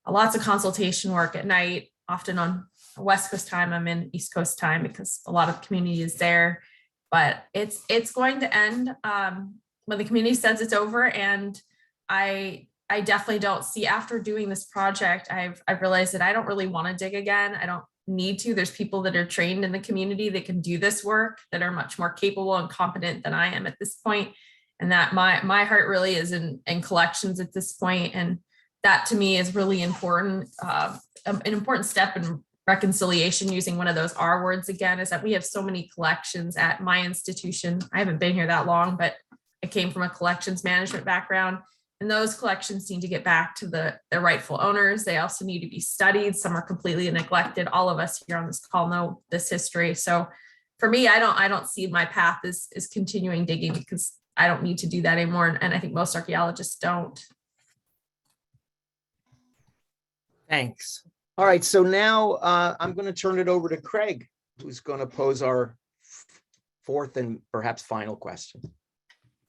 lots of consultation work at night, often on West Coast time. I'm in East Coast time because a lot of the community is there. But it's going to end when the community says it's over. And I definitely don't see, after doing this project, I've realized that I don't really want to dig again. I don't need to. There's people that are trained in the community that can do this work, that are much more capable and competent than I am at this point. And that my heart really is in collections at this point. And that to me is really important. An important step in reconciliation, using one of those R words again, is that we have so many collections at my institution. I haven't been here that long, but I came from a collections management background, and those collections need to get back to the rightful owners. They also need to be studied. Some are completely neglected. All of us here on this call know this history. So for me, I don't see my path is continuing digging, because I don't need to do that anymore. And I think most archaeologists don't. Thanks. All right, so now I'm going to turn it over to Craig, who's going to pose our fourth and perhaps final question.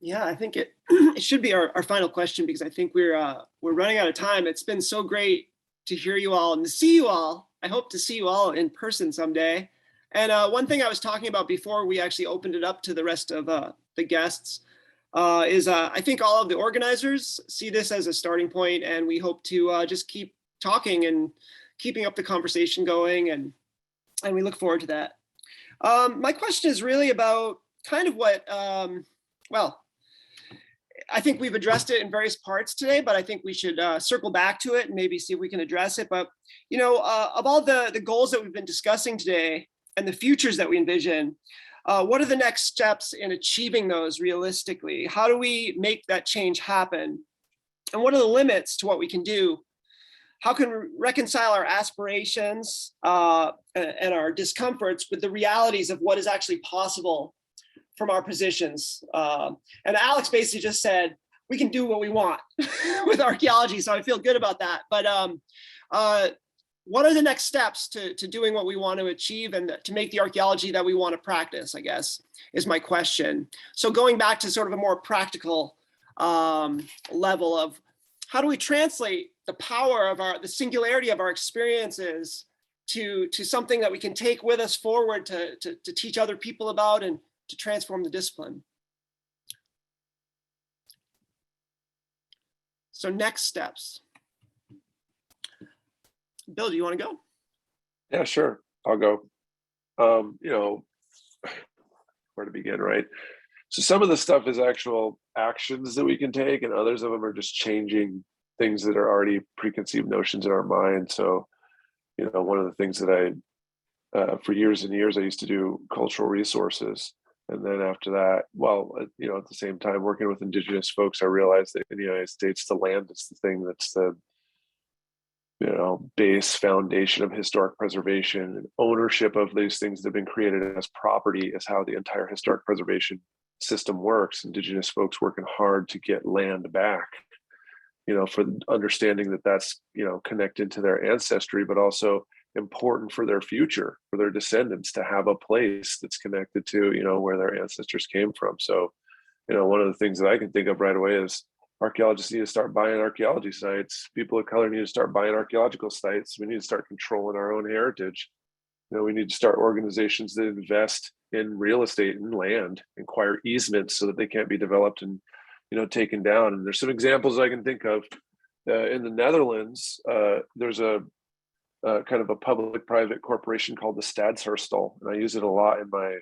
Yeah, I think it should be our final question, because I think we're running out of time. It's been so great to hear you all and to see you all. I hope to see you all in person someday. And one thing I was talking about before we actually opened it up to the rest of the guests is I think all of the organizers see this as a starting point, and we hope to just keep talking and keeping up the conversation going, and we look forward to that. My question is really about kind of what, well, I think we've addressed it in various parts today, but I think we should circle back to it and maybe see if we can address it. But, of all the goals that we've been discussing today and the futures that we envision, what are the next steps in achieving those realistically? How do we make that change happen? And what are the limits to what we can do? How can we reconcile our aspirations and our discomforts with the realities of what is actually possible from our positions? And Alex basically just said, we can do what we want with archaeology, so I feel good about that. But what are the next steps to doing what we want to achieve and to make the archaeology that we want to practice, I guess, is my question. So going back to sort of a more practical level of how do we translate the power of the singularity of our experiences to something that we can take with us forward to teach other people about and to transform the discipline. So next steps. Bill, do you want to go? Yeah, sure. I'll go. Where to begin, right? So some of the stuff is actual actions that we can take, and others of them are just changing things that are already preconceived notions in our mind. So, you know, one of the things that for years and years, I used to do cultural resources. And then after that, well, you know, at the same time, working with Indigenous folks, I realized that in the United States, the land is the thing that's the, you know, base foundation of historic preservation, and ownership of these things that have been created as property is how the entire historic preservation system works. Indigenous folks working hard to get land back, you know, for understanding that that's, you know, connected to their ancestry, but also important for their future, for their descendants to have a place that's connected to, you know, where their ancestors came from. So, you know, one of the things that I can think of right away is archaeologists need to start buying archaeology sites. People of color need to start buying archaeological sites. We need to start controlling our own heritage. You know, we need to start organizations that invest in real estate and land, acquire easements so that they can't be developed and, you know, taken down. And there's some examples I can think of. In the Netherlands, there's a kind of a public-private corporation called the Stadsherstal, and I use it a lot in my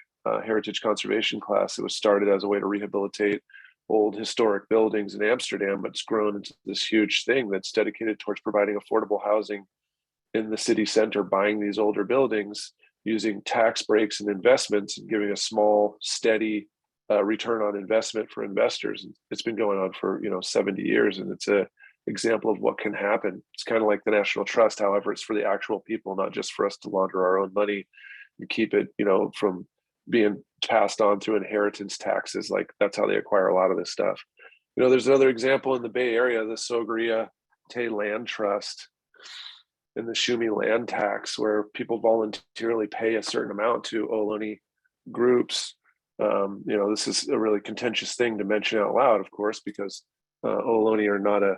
heritage conservation class. It was started as a way to rehabilitate old historic buildings in Amsterdam, but it's grown into this huge thing that's dedicated towards providing affordable housing in the city center, buying these older buildings, using tax breaks and investments, and giving a small, steady return on investment for investors. And it's been going on for, you know, 70 years, and it's a example of what can happen. It's kind of like the National Trust. However, it's for the actual people, not just for us to launder our own money and keep it, you know, from being passed on through inheritance taxes. Like, that's how they acquire a lot of this stuff. You know, there's another example in the Bay Area, the Sogorea Te Land Trust and the Shumi land tax, where people voluntarily pay a certain amount to Ohlone groups. You know, this is a really contentious thing to mention out loud, of course, because Ohlone are not a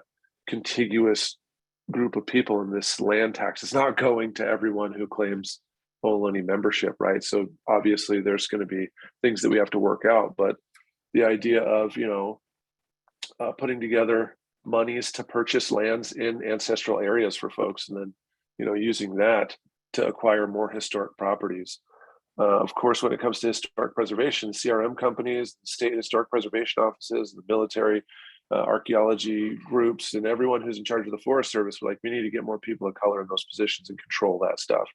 contiguous group of people, in this land tax is not going to everyone who claims Ohlone membership, right? So obviously there's going to be things that we have to work out, but the idea of, you know, putting together monies to purchase lands in ancestral areas for folks, and then, you know, using that to acquire more historic properties. Of course, when it comes to historic preservation, CRM companies, state historic preservation offices, the military, archaeology groups, and everyone who's in charge of the Forest Service, like, we need to get more people of color in those positions and control that stuff.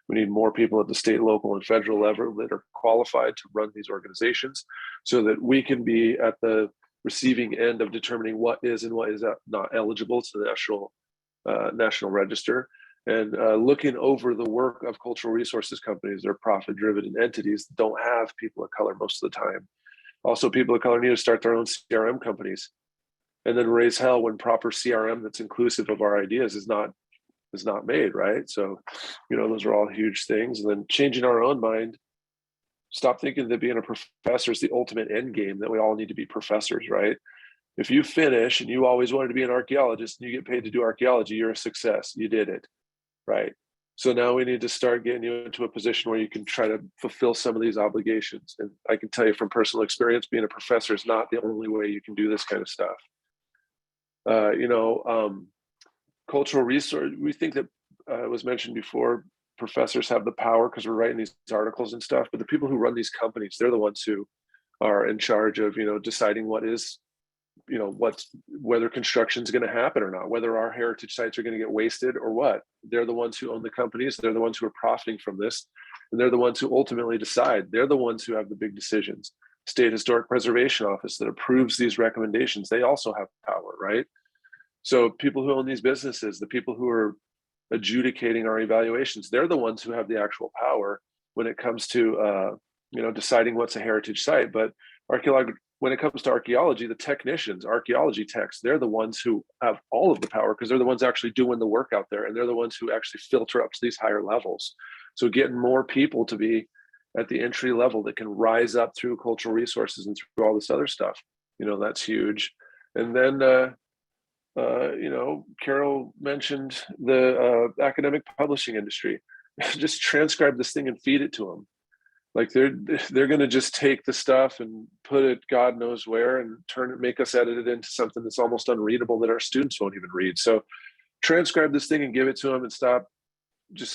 We need more people at the state, local, and federal level that are qualified to run these organizations, so that we can be at the receiving end of determining what is and what is not eligible to the national register, and looking over the work of cultural resources companies. They're profit-driven entities that don't have people of color most of the time. Also, people of color need to start their own CRM companies, and then raise hell when proper CRM that's inclusive of our ideas is not made, right? So, you know, those are all huge things. And then changing our own mind, stop thinking that being a professor is the ultimate end game, that we all need to be professors, right? If you finish and you always wanted to be an archaeologist and you get paid to do archaeology, you're a success. You did it, right? So now we need to start getting you into a position where you can try to fulfill some of these obligations. And I can tell you from personal experience, being a professor is not the only way you can do this kind of stuff. You know, cultural resource, we think that it was mentioned before, professors have the power because we're writing these articles and stuff, but the people who run these companies, they're the ones who are in charge of, you know, deciding what is, you know, whether construction is going to happen or not, whether our heritage sites are going to get wasted or what. They're the ones who own the companies. They're the ones who are profiting from this, and they're the ones who ultimately decide. They're the ones who have the big decisions. State Historic Preservation Office that approves these recommendations, they also have power, right? So people who own these businesses, the people who are adjudicating our evaluations, they're the ones who have the actual power when it comes to you know, deciding what's a heritage site. But when it comes to archaeology, the technicians, archaeology techs, they're the ones who have all of the power, because they're the ones actually doing the work out there, and they're the ones who actually filter up to these higher levels. So getting more people to be at the entry level that can rise up through cultural resources and through all this other stuff, you know, that's huge. And then you know, Carol mentioned the academic publishing industry. Just transcribe this thing and feed it to them. Like, they're going to just take the stuff and put it God knows where and make us edit it into something that's almost unreadable that our students won't even read. So transcribe this thing and give it to them, and stop the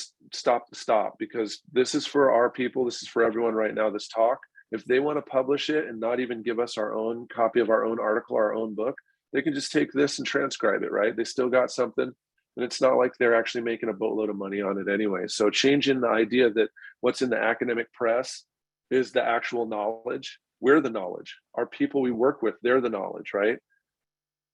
stop, because this is for our people. This is for everyone right now, this talk. If they want to publish it and not even give us our own copy of our own article, our own book, They can just take this and transcribe it, right? They still got something, and it's not like they're actually making a boatload of money on it anyway. So changing the idea that what's in the academic press is the actual knowledge. We're the knowledge. Our people we work with, they're the knowledge, right?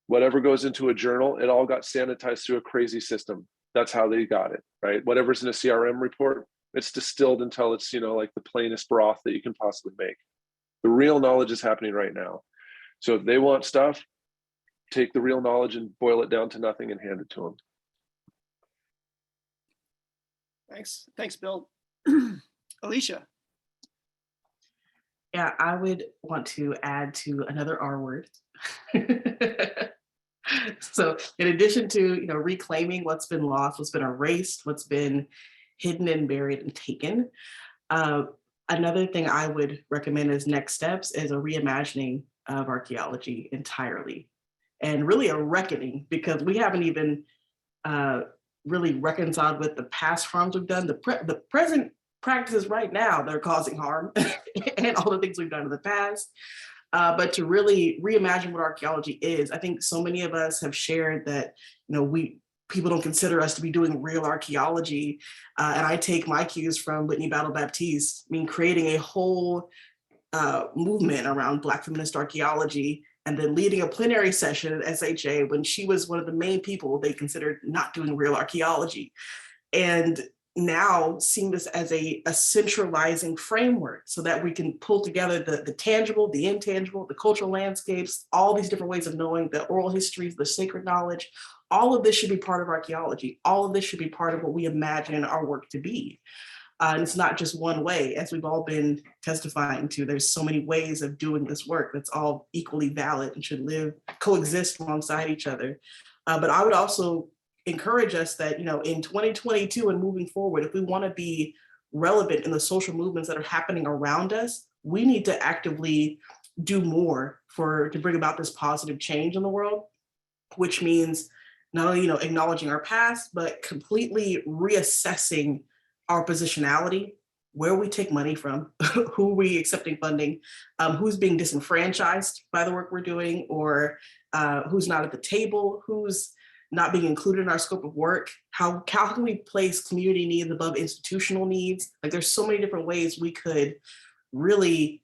Whatever goes into a journal, it all got sanitized through a crazy system. That's how they got it, right? Whatever's in a CRM report, it's distilled until it's, like the plainest broth that you can possibly make. The real knowledge is happening right now. So if they want stuff, take the real knowledge and boil it down to nothing and hand it to them. Thanks, Bill. Alicia. Yeah, I would want to add to another R word. So in addition to, reclaiming what's been lost, what's been erased, what's been hidden and buried and taken, another thing I would recommend as next steps is a reimagining of archaeology entirely, and really a reckoning, because we haven't even really reconciled with the past harms we've done, the present practices right now that are causing harm, and all the things we've done in the past. But to really reimagine what archaeology is. I think so many of us have shared that, people don't consider us to be doing real archaeology. And I take my cues from Whitney Battle Baptiste, creating a whole movement around Black feminist archaeology, and then leading a plenary session at SHA when she was one of the main people they considered not doing real archaeology. And now seeing this as a centralizing framework so that we can pull together the tangible, the intangible, the cultural landscapes, all these different ways of knowing, the oral histories, the sacred knowledge. All of this should be part of archaeology. All of this should be part of what we imagine our work to be. And it's not just one way, as we've all been testifying to. There's so many ways of doing this work that's all equally valid and should coexist alongside each other. But I would also encourage us that, in 2022 and moving forward, if we want to be relevant in the social movements that are happening around us, we need to actively do more to bring about this positive change in the world, which means not only, acknowledging our past, but completely reassessing our positionality, where we take money from, who we accepting funding, who's being disenfranchised by the work we're doing, or who's not at the table, who's not being included in our scope of work. How can we place community needs above institutional needs? Like, there's so many different ways we could really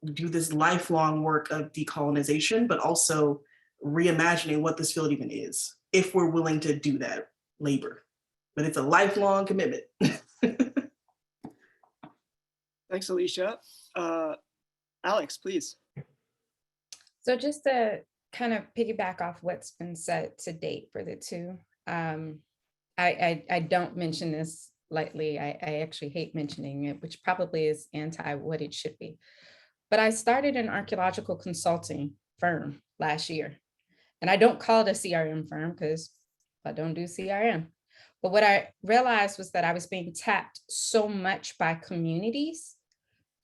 do this lifelong work of decolonization, but also reimagining what this field even is, if we're willing to do that labor. But it's a lifelong commitment. Thanks, Alicia. Alex, please. So just to kind of piggyback off what's been said to date for the two, I don't mention this lightly. I actually hate mentioning it, which probably is anti what it should be. But I started an archaeological consulting firm last year. And I don't call it a CRM firm because I don't do CRM. But what I realized was that I was being tapped so much by communities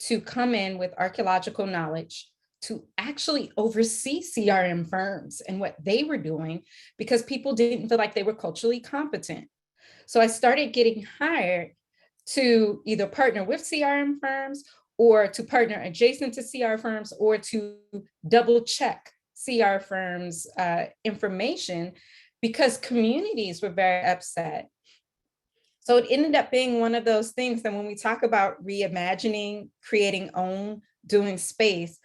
to come in with archaeological knowledge to actually oversee CRM firms and what they were doing, because people didn't feel like they were culturally competent. So I started getting hired to either partner with CRM firms or to partner adjacent to CR firms or to double check CR firms' information, because communities were very upset. So it ended up being one of those things that when we talk about reimagining, creating own, doing space,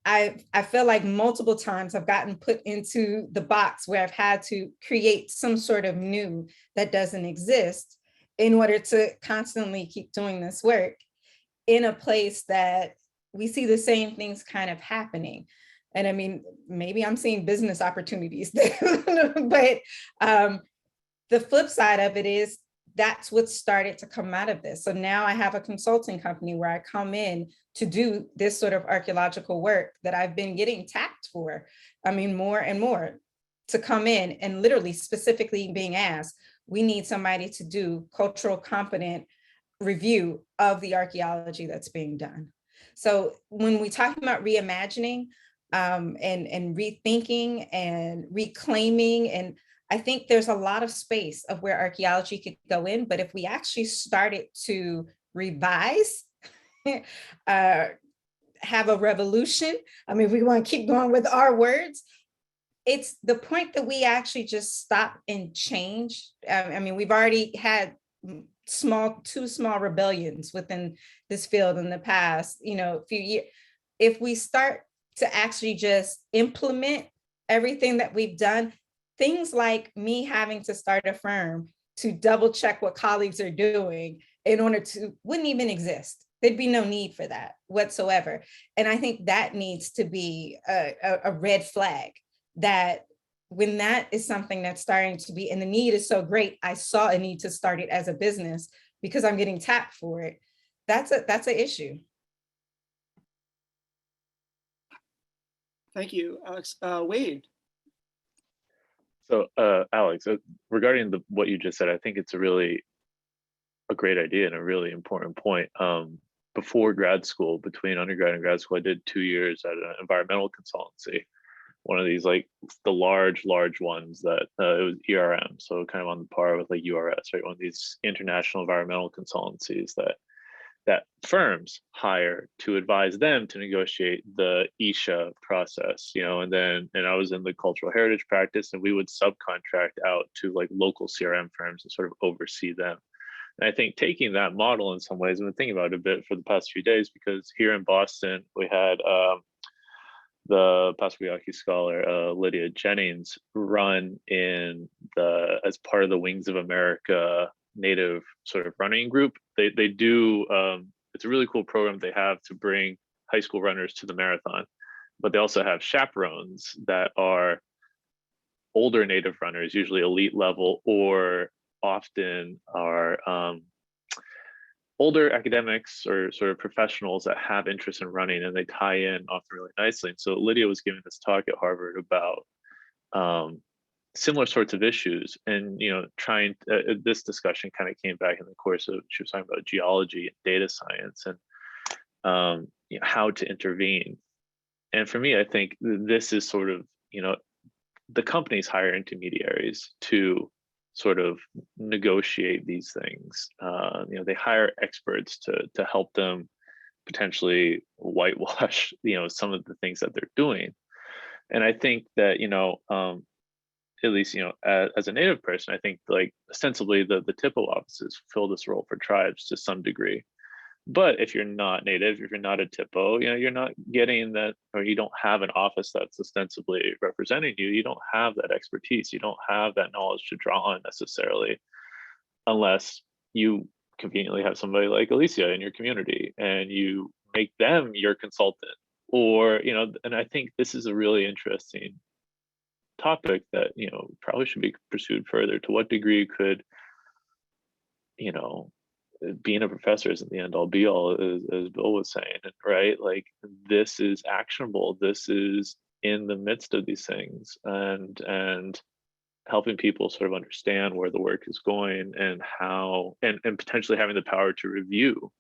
I feel like multiple times I've gotten put into the box where I've had to create some sort of new that doesn't exist in order to constantly keep doing this work in a place that we see the same things kind of happening. And I mean, maybe I'm seeing business opportunities there, but the flip side of it is that's what started to come out of this. So now I have a consulting company where I come in to do this sort of archaeological work that I've been getting tapped for. I mean, more and more to come in and literally specifically being asked, we need somebody to do cultural competent review of the archaeology that's being done. So when we talk about reimagining, and rethinking and reclaiming, and I think there's a lot of space of where archaeology could go in, but if we actually started to revise, have a revolution, I mean, if we want to keep going with our words, it's the point that we actually just stop and change. I mean, we've already had two small rebellions within this field in the past, few years. If we start to actually just implement everything that we've done, things like me having to start a firm to double check what colleagues are doing in order to, wouldn't even exist. There'd be no need for that whatsoever. And I think that needs to be a red flag, that when that is something that's starting to be, and the need is so great, I saw a need to start it as a business because I'm getting tapped for it. That's an issue. Thank you, Alex. Wade. So Alex, regarding what you just said, I think it's a great idea and a really important point. Before grad school, between undergrad and grad school, I did 2 years at an environmental consultancy, one of these like the large ones that it was ERM, so kind of on the par with like URS, right? One of these international environmental consultancies that firms hire to advise them to negotiate the ISHA process, and I was in the cultural heritage practice, and we would subcontract out to like local CRM firms and sort of oversee them. And I think taking that model in some ways, I've been thinking about it a bit for the past few days, because here in Boston, we had the Passamaquoddy scholar, Lydia Jennings, run as part of the Wings of America Native sort of running group. They do, it's a really cool program they have to bring high school runners to the marathon, but they also have chaperones that are older Native runners, usually elite level, or often are older academics or sort of professionals that have interest in running, and they tie in often really nicely. And so Lydia was giving this talk at Harvard about similar sorts of issues, and trying this discussion kind of came back in the course of, she was talking about geology and data science and how to intervene. And for me, I think this is sort of the companies hire intermediaries to sort of negotiate these things. They hire experts to help them potentially whitewash some of the things that they're doing. And I think that at least as a Native person, I think like ostensibly the TIPO offices fill this role for tribes to some degree. But if you're not Native, if you're not a TIPO, you're not getting that, or you don't have an office that's ostensibly representing you. You don't have that expertise. You don't have that knowledge to draw on necessarily, unless you conveniently have somebody like Alicia in your community and you make them your consultant. Or, and I think this is a really interesting topic that, probably should be pursued further. To what degree could, being a professor isn't the end all be all, as Bill was saying, right? Like, this is actionable. This is in the midst of these things, and helping people sort of understand where the work is going and how, and potentially having the power to review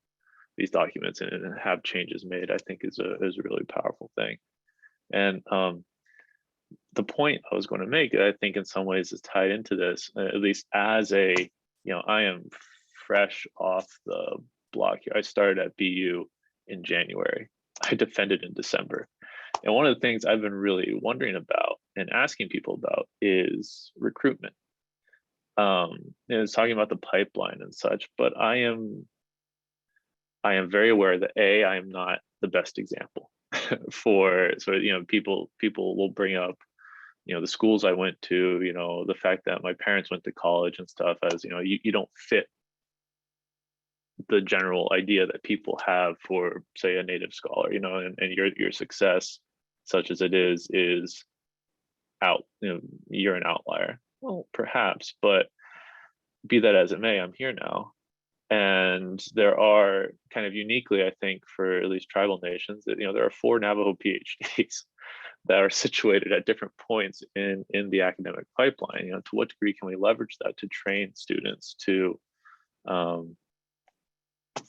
these documents and have changes made, I think is a really powerful thing. And the point I was going to make, I think in some ways is tied into this, at least as a, I am fresh off the block here. I started at BU in January. I defended in December. And one of the things I've been really wondering about and asking people about is recruitment. It's talking about the pipeline and such, but I am very aware that I am not the best example for sort of, people will bring up, the schools I went to, the fact that my parents went to college and stuff, as you don't fit the general idea that people have for, say, a Native scholar, and your success, such as it is out, you're an outlier. Well, perhaps, but be that as it may, I'm here now. And there are kind of uniquely, I think, for at least tribal nations, that there are 4 Navajo PhDs that are situated at different points in the academic pipeline. To what degree can we leverage that to train students to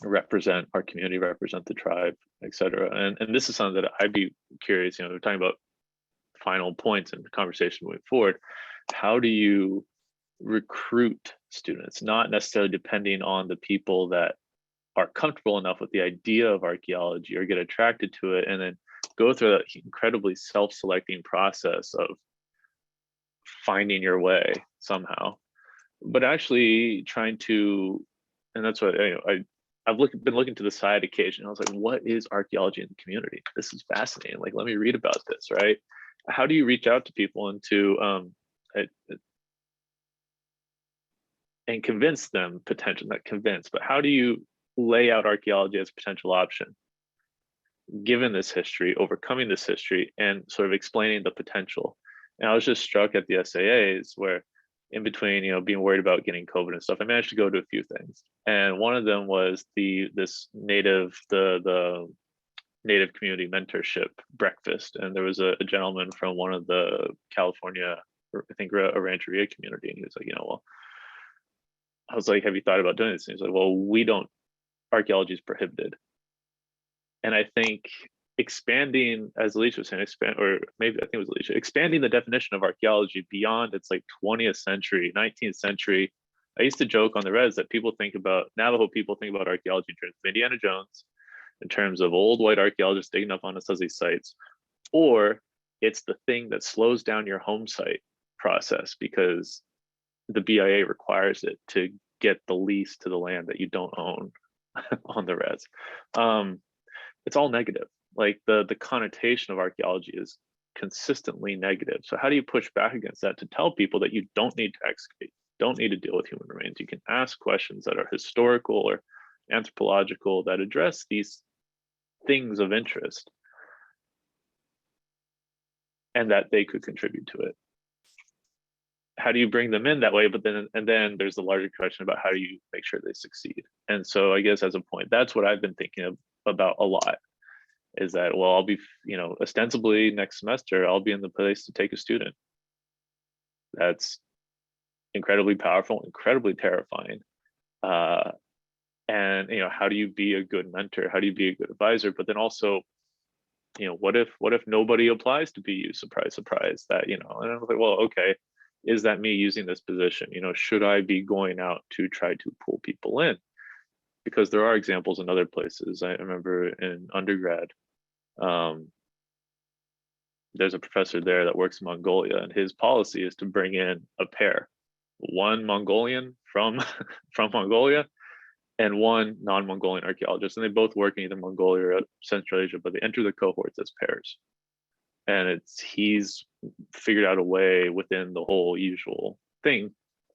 represent our community, represent the tribe, et cetera? And this is something that I'd be curious, we're talking about final points in the conversation moving forward. How do you recruit students, not necessarily depending on the people that are comfortable enough with the idea of archaeology or get attracted to it, and then go through that incredibly self-selecting process of finding your way somehow, but actually trying to, and that's what I've been looking to the side occasionally. I was like, what is archaeology in the community? This is fascinating. Like, let me read about this, right? How do you reach out to people and convince them, potential, not convince, but how do you lay out archaeology as a potential option, given this history, overcoming this history, and sort of explaining the potential? And I was just struck at the SAAs where, in between, being worried about getting COVID and stuff, I managed to go to a few things. And one of them was the native community mentorship breakfast. And there was a gentleman from one of the California, I think, a Rancheria community. And he was like, well, I was like, have you thought about doing this? And he's like, well, archaeology is prohibited. And I think expanding, as Alicia was saying, expanding the definition of archaeology beyond its like 20th century, 19th century. I used to joke on the res that Navajo people think about archaeology in terms of Indiana Jones, in terms of old white archaeologists digging up on us as these sites, or it's the thing that slows down your home site process because the BIA requires it to get the lease to the land that you don't own on the res. It's all negative. Like the connotation of archaeology is consistently negative. So how do you push back against that to tell people that you don't need to excavate, don't need to deal with human remains? You can ask questions that are historical or anthropological that address these things of interest and that they could contribute to it. How do you bring them in that way? But then there's the larger question about how do you make sure they succeed? And so I guess as a point, that's what I've been thinking about a lot, is that, well, I'll be, ostensibly next semester, I'll be in the place to take a student. That's incredibly powerful, incredibly terrifying. And, how do you be a good mentor? How do you be a good advisor? But then also, what if nobody applies to BU? Surprise, surprise. That, and I was like, well, okay, is that me using this position? Should I be going out to try to pull people in? Because there are examples in other places. I remember in undergrad, there's a professor there that works in Mongolia, and his policy is to bring in a pair, one Mongolian from Mongolia and one non-Mongolian archaeologist. And they both work in either Mongolia or Central Asia, but they enter the cohorts as pairs. And he's figured out a way within the whole usual thing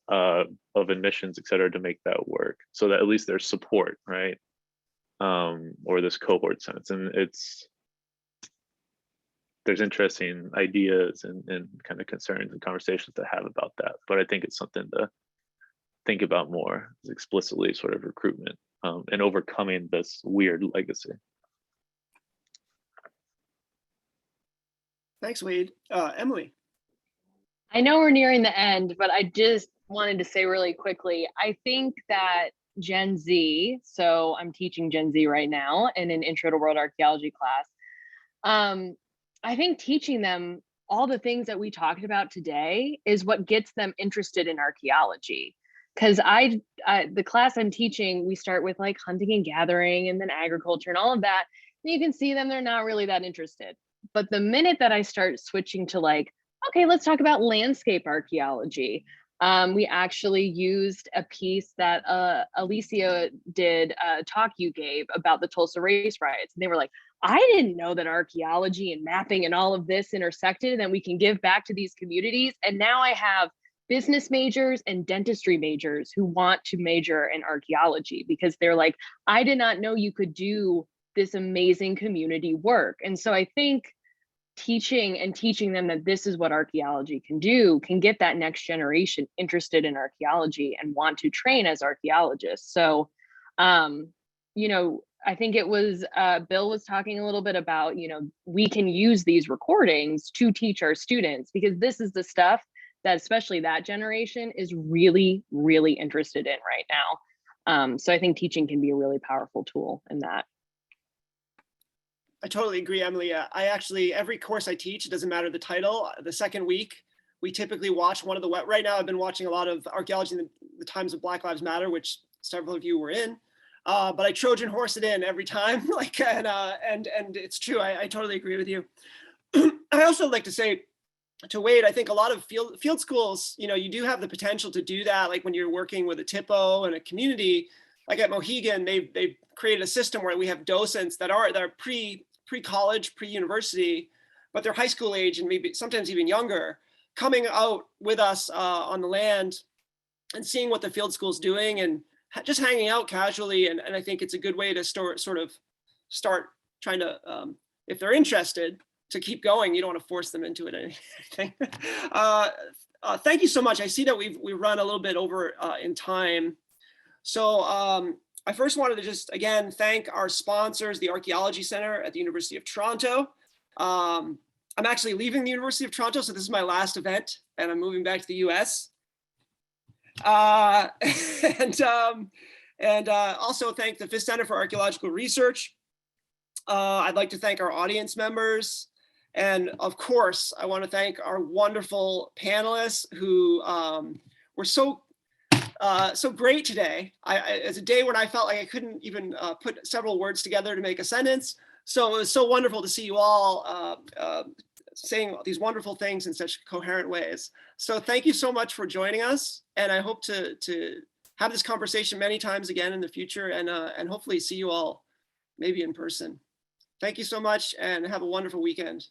of admissions, et cetera, to make that work, so that at least there's support, right? Or this cohort sense. And there's interesting ideas and kind of concerns and conversations to have about that. But I think it's something to think about more explicitly, sort of recruitment and overcoming this weird legacy. Thanks, Wade. Emily. I know we're nearing the end, but I just wanted to say really quickly, I think that Gen Z, so I'm teaching Gen Z right now in an Intro to World Archaeology class. I think teaching them all the things that we talked about today is what gets them interested in archaeology. Because the class I'm teaching, we start with like hunting and gathering and then agriculture and all of that. And you can see them, they're not really that interested. But the minute that I start switching to like, okay, let's talk about landscape archaeology. We actually used a piece that Alicia did, a talk you gave about the Tulsa race riots. And they were like, I didn't know that archaeology and mapping and all of this intersected and that we can give back to these communities. And now I have business majors and dentistry majors who want to major in archaeology because they're like, I did not know you could do this amazing community work. And so I think teaching them that this is what archaeology can do can get that next generation interested in archaeology and want to train as archaeologists. So, I think it was Bill was talking a little bit about, we can use these recordings to teach our students because this is the stuff that especially that generation is really, really interested in right now. So I think teaching can be a really powerful tool in that. I totally agree, Emily. I actually, every course I teach, it doesn't matter the title, the second week, we typically watch one of the, right now I've been watching a lot of archaeology in the times of Black Lives Matter, which several of you were in, but I Trojan horse it in every time, and it's true, I totally agree with you. I also like to say, to Wade, I think a lot of field schools, you do have the potential to do that. Like when you're working with a TIPO and a community, like at Mohegan, they've created a system where we have docents that are pre-college, pre-university, but they're high school age and maybe sometimes even younger, coming out with us on the land and seeing what the field school's doing and just hanging out casually. And I think it's a good way to start trying to, if they're interested, to keep going. You don't want to force them into it or anything. Thank you so much. I see that we've run a little bit over in time. So I first wanted to just, again, thank our sponsors, the Archaeology Center at the University of Toronto. I'm actually leaving the University of Toronto, so this is my last event, and I'm moving back to the US. And also thank the Fisk Center for Archaeological Research. I'd like to thank our audience members. And of course, I want to thank our wonderful panelists who were so great today. It's a day when I felt like I couldn't even put several words together to make a sentence. So it was so wonderful to see you all saying these wonderful things in such coherent ways. So thank you so much for joining us. And I hope to have this conversation many times again in the future and hopefully see you all maybe in person. Thank you so much and have a wonderful weekend.